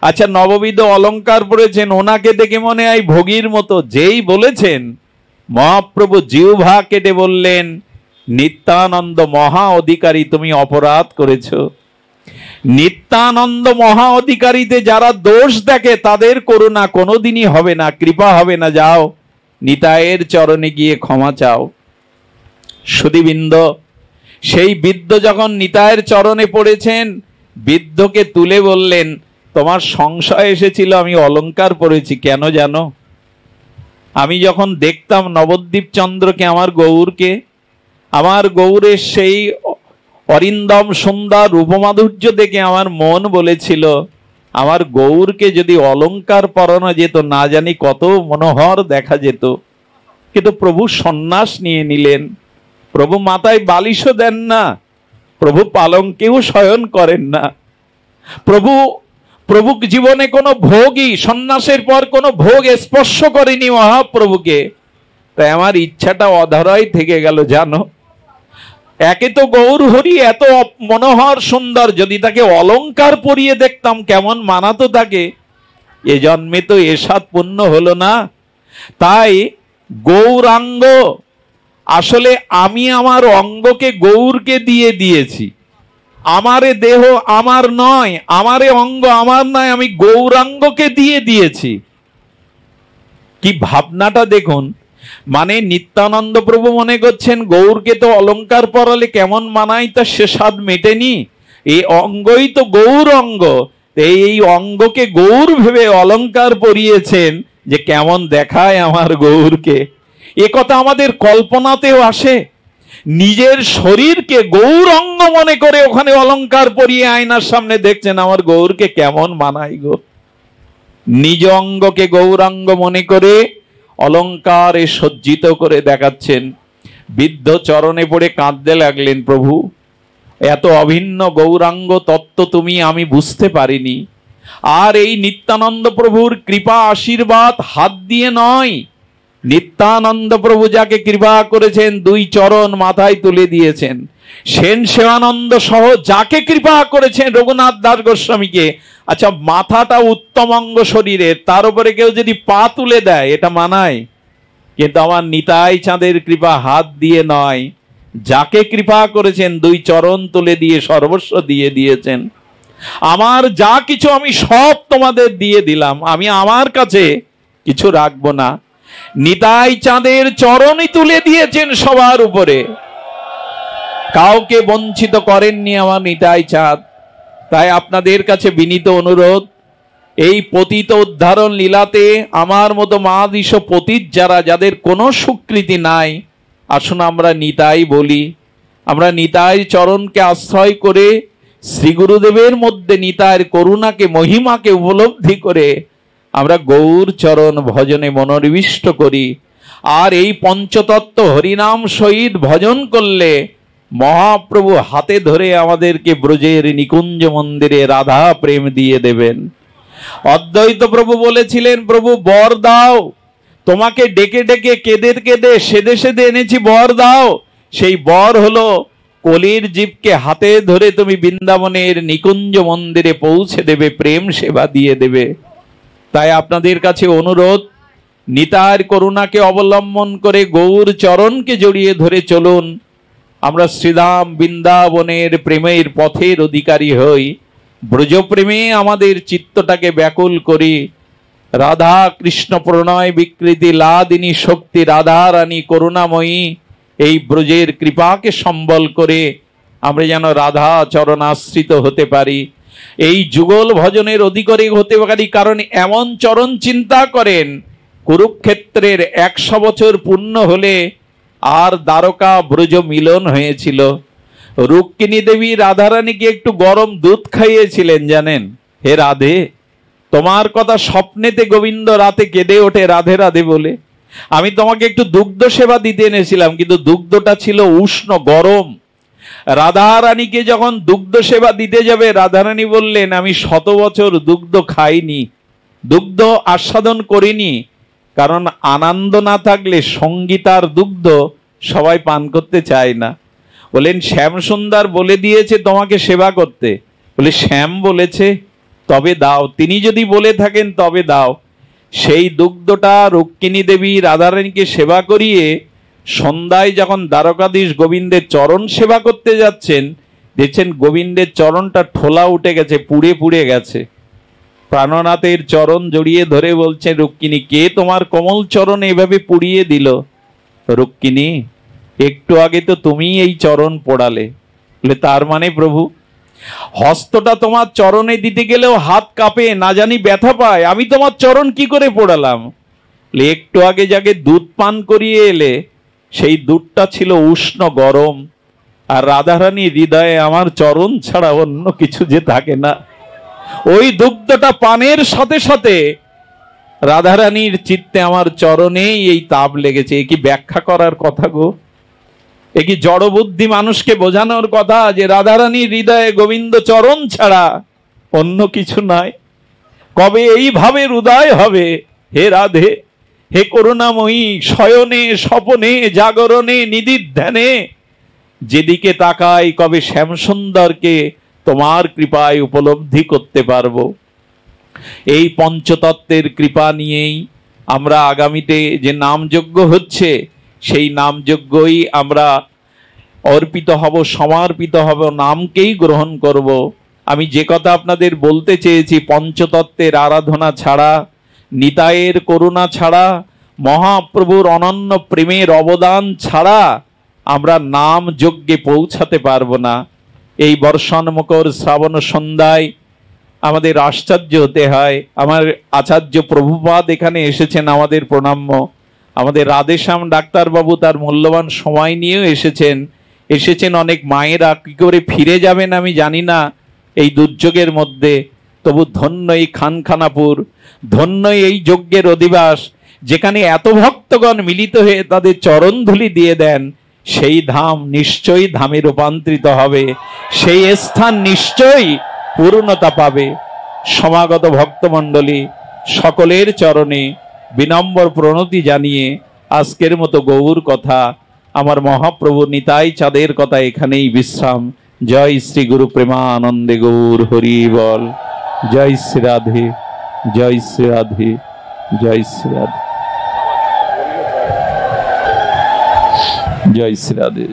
আচ্ছা, নববিধ অলঙ্কার পরেছেন, ওনাকে দেখে মনে হয় ভোগীর মতো। যেই বলেছেন, মহাপ্রভু জিহ্বা কেটে বললেন, নিত্যানন্দ মহা অধিকারী, তুমি অপরাধ করেছ। নিত্যানন্দ মহা অধিকারীতে যারা দোষ দেখে তাদের করুণা কোনোদিনই হবে না, কৃপা হবে না। যাও নিতাইয়ের চরণে গিয়ে ক্ষমা চাও। সুধীবৃন্দ, সেই বৃদ্ধ যখন নিতাইয়ের চরণে পড়েছেন, বৃদ্ধকে তুলে বললেন, তোমার সংশয় এসেছিল আমি অলঙ্কার পরেছি, কেন জানো? আমি যখন দেখতাম নবদ্বীপ চন্দ্রকে, আমার গৌরকে, আমার গৌরের সেই অরিন্দম সুন্দর রূপমাধুর্য দেখে আমার মন বলেছিল, আমার গৌরকে যদি অলঙ্কার পরানো যেত, না জানি কত মনোহর দেখা যেত। কিন্তু প্রভু সন্ন্যাস নিয়ে নিলেন। প্রভু মাথায় বালিশও দেন না, প্রভু পালঙ্কেও শয়ন করেন না। প্রভু জীবনে কোনো ভোগই, সন্ন্যাসের পর কোনো ভোগ স্পর্শ করেনি মহাপ্রভুকে। তাই আমার ইচ্ছাটা অধরাই থেকে গেল জানো। একে তো গৌর হরি এত মনোহর সুন্দর, যদি তাকে অলঙ্কার পরিয়ে দেখতাম কেমন মানাতো তাকে। এ জন্মে তো এ সাত পুণ্য হলো না। তাই গৌরাঙ্গ, আসলে আমি আমার অঙ্গকে গৌরকে দিয়ে দিয়েছি। আমারে দেহ আমার নয়, আমারে অঙ্গ আমার নয়, আমি গৌরাঙ্গকে দিয়ে দিয়েছি। কি ভাবনাটা দেখুন। মানে নিত্যানন্দ প্রভু মনে করছেন গৌরকে তো অলঙ্কার পরালে কেমন মানায়, তা সে স্বাদ মেটেনি। এই অঙ্গই তো গৌর অঙ্গ, এই অঙ্গকে গৌর ভেবে অলঙ্কার পরিয়েছেন যে কেমন দেখায় আমার গৌরকে। এ কথা আমাদের কল্পনাতেও আসে। নিজের শরীরকে গৌরাঙ্গ মনে করে ওখানে অলঙ্কার পরিয়ে আয়নার সামনে দেখছেন আমার গৌরকে কেমন মানায় গো। নিজ অঙ্গকে গৌরাঙ্গ মনে করে অলঙ্কারে সজ্জিত করে দেখাচ্ছেন। বৃদ্ধ চরণে পড়ে কাঁদতে লাগলেন, প্রভু এত অভিন্ন গৌরাঙ্গ তত্ত্ব তুমি আমি বুঝতে পারিনি। আর এই নিত্যানন্দ প্রভুর কৃপা আশীর্বাদ হাত দিয়ে নয়, নিত্যানন্দ প্রভু যাকে কৃপা করেছেন দুই চরণ মাথায় তুলে দিয়েছেন। সেন সেবানন্দ সহ যাকে কৃপা করেছেন, রঘুনাথ দাস গোস্বামীকে, আচ্ছা মাথাটা উত্তম অঙ্গ শরীরের, তার উপরে কেউ যদি পা তুলে দেয় এটা মানায়? কিন্তু আমার নিতাই চাঁদের কৃপা হাত দিয়ে নয়, যাকে কৃপা করেছেন দুই চরণ তুলে দিয়ে সর্বস্ব দিয়ে দিয়েছেন। আমার যা কিছু আমি সব তোমাদের দিয়ে দিলাম, আমি আমার কাছে কিছু রাখবো না। নিতাই চাঁদের চরণই তুলে দিয়েছেন সবার উপরে, কাউকে বঞ্চিত করেননি আমার নিতাই চাঁদ। তাই আপনাদের কাছে বিনীত অনুরোধ, এই পতিত উদ্ধারণ লীলাতে আমার মতো মহাদিশ পতিত যারা, যাদের কোনো স্বীকৃতি নাই, আসুন আমরা নিতাই বলি। আমরা নিতাই চরণকে আশ্রয় করে শ্রী গুরুদেবের মধ্যে নিতাইয়ের করুণাকে, মহিমাকে উপলব্ধি করে আমরা গৌর চরণ ভজনে মনোনিবিষ্ট করি। আর এই পঞ্চতত্ত্ব হরিনাম সহিত ভজন করলে মহাপ্রভু হাতে ধরে আমাদেরকে ব্রজের নিকুঞ্জ মন্দিরে রাধা প্রেম দিয়ে দেবেন। অদ্বৈত প্রভু বলেছিলেন, প্রভু বর দাও, তোমাকে ডেকে ডেকে কেঁদে কেঁদে সেদে সেদে এনেছি, বর দাও। সেই বর হলো কলির জীবকে হাতে ধরে তুমি বৃন্দাবনের নিকুঞ্জ মন্দিরে পৌঁছে দেবে, প্রেম সেবা দিয়ে দেবে। তাই আপনাদের কাছে অনুরোধ, নিতাইয়ের করুণাকে অবলম্বন করে গৌর চরণকে জড়িয়ে ধরে চলুন। আমরা শ্রীধাম বৃন্দাবনের প্রেমের পথের অধিকারী হই, ব্রজপ্রেমে আমাদের চিত্তটাকে ব্যাকুল করি। রাধা কৃষ্ণ প্রণয় বিকৃতি লাদিনী শক্তি রাধা রানী করুণাময়ী, এই ব্রজের কৃপাকে সম্বল করে আমরা যেন রাধা চরণাশ্রিত হতে পারি, এই যুগল ভজনের অধিকারী হতে পারি। কারণ এমন চরণ চিন্তা করেন, কুরুক্ষেত্রের 100 বছর পূর্ণ হলে আর দ্বারকা ব্রজ মিলন হয়েছিল। রুক্মিণী দেবী রাধারানীকে একটু গরম দুধ খাইয়েছিলেন, জানেন? হে রাধে, তোমার কথা স্বপ্নেতে গোবিন্দ রাতে কেঁদে ওঠে রাধে রাধে বলে। আমি তোমাকে একটু দুগ্ধ সেবা দিতে এনেছিলাম, কিন্তু দুগ্ধটা ছিল উষ্ণ গরম। রাধারানীকে যখন দুগ্ধ সেবা দিতে যাবে, রাধারানী বললেন, আমি 100 বছর দুগ্ধ খাইনি, দুগ্ধ আস্বাদন করিনি। কারণ আনন্দ না থাকলে সঙ্গীতার দুগ্ধ সবাই পান করতে চায় না। বলেন, শ্যাম সুন্দর বলে দিয়েছে তোমাকে সেবা করতে। বলে, শ্যাম বলেছে? তবে দাও। তিনি যদি বলে থাকেন তবে দাও। সেই দুগ্ধটা রুক্মিণী দেবী রাধারানীকে সেবা করিয়ে সন্ধ্যায় যখন দ্বারকাধীশ গোবিন্দের চরণ সেবা করতে যাচ্ছেন, দেখছেন গোবিন্দের চরণটা ঠোলা উঠে গেছে, পুড়ে পুড়ে গেছে। প্রাণনাথের চরণ জড়িয়ে ধরে বলছে, রুক্মিণী, কে তোমার কমল চরণ এভাবে পুড়িয়ে দিল? রুক্মিণী, একটু আগে তো তুমি এই চরণ পোড়ালে। বলে, তার মানে প্রভু, হস্তটা তোমার চরণে দিতে গেলেও হাত কাঁপে, না জানি ব্যথা পায়, আমি তোমার চরণ কি করে পোড়ালাম? একটু আগে যাকে দুধ পান করিয়ে এলে, সেই দুধটা ছিল উষ্ণ গরম। আর রাধারানী হৃদয়ে আমার চরণ ছাড়া অন্য কিছু যে থাকে না। ওই দুগ্ধটা পানের সাথে সাথে রাধারানীর চিত্তে আমার চরণেই এই তাপ লেগেছে। এ কি ব্যাখ্যা করার কথা গো? এ কি জড়বুদ্ধি মানুষকে বোঝানোর কথা যে রাধারানীর হৃদয়ে গোবিন্দ চরণ ছাড়া অন্য কিছু নাই? কবে এইভাবে হৃদয় হবে? হে রাধে, হে করুণাময়ী, শয়নে স্বপনে জাগরণে নিদির ধ্যানে যেদিকে তাকাই, কবে শ্যামসুন্দরকে তোমার কৃপায় উপলব্ধি করতে পারবো। এই পঞ্চতত্ত্বের কৃপা নিয়েই আমরা আগামীতে যে নামযজ্ঞ হচ্ছে, সেই নামযজ্ঞই আমরা অর্পিত হব, সমর্পিত হব, নামকেই গ্রহণ করব। আমি যে কথা আপনাদের বলতে চেয়েছি, পঞ্চতত্ত্বের আরাধনা ছাড়া, নিতাইয়ের করুণা ছাড়া, মহাপ্রভুর অনন্য প্রেমের অবদান ছাড়া আমরা নাম যজ্ঞে পৌঁছাতে পারবো না। এই বর্ষণ মকর শ্রাবণ সন্ধ্যায় আমাদের আশ্চর্য হতে হয়। আমার আচার্য প্রভুপাদ এখানে এসেছেন, আমাদের প্রণাম্য। আমাদের রাধেশ্যাম ডাক্তারবাবু তার মূল্যবান সময় নিয়েও এসেছেন। অনেক মায়েরা কি করে ফিরে যাবেন আমি জানি না এই দুর্যোগের মধ্যে। তবু ধন্য এই খানখানাপুর, ধন্য এই যজ্ঞের অধিবাস, যেখানে এত ভক্তগণ মিলিত হয়ে তাদের চরণ ধুলি দিয়ে দেন। সেই ধাম নিশ্চয়ই ধামে রূপান্তরিত হবে, সেই স্থান নিশ্চয়ই পূর্ণতা পাবে। সমাগত ভক্তমণ্ডলী সকলের চরণে বিনম্র প্রণতি জানিয়ে আজকের মতো গৌর কথা, আমার মহাপ্রভু নিতাই চাঁদের কথা এখানেই বিশ্রাম। জয় শ্রী গুরু প্রেমানন্দে গৌর হরি বল। জয় শ্রী রাধে, জয় শ্রী রাধে, জয় শ্রী রাধে, জয় শ্রী রাধে।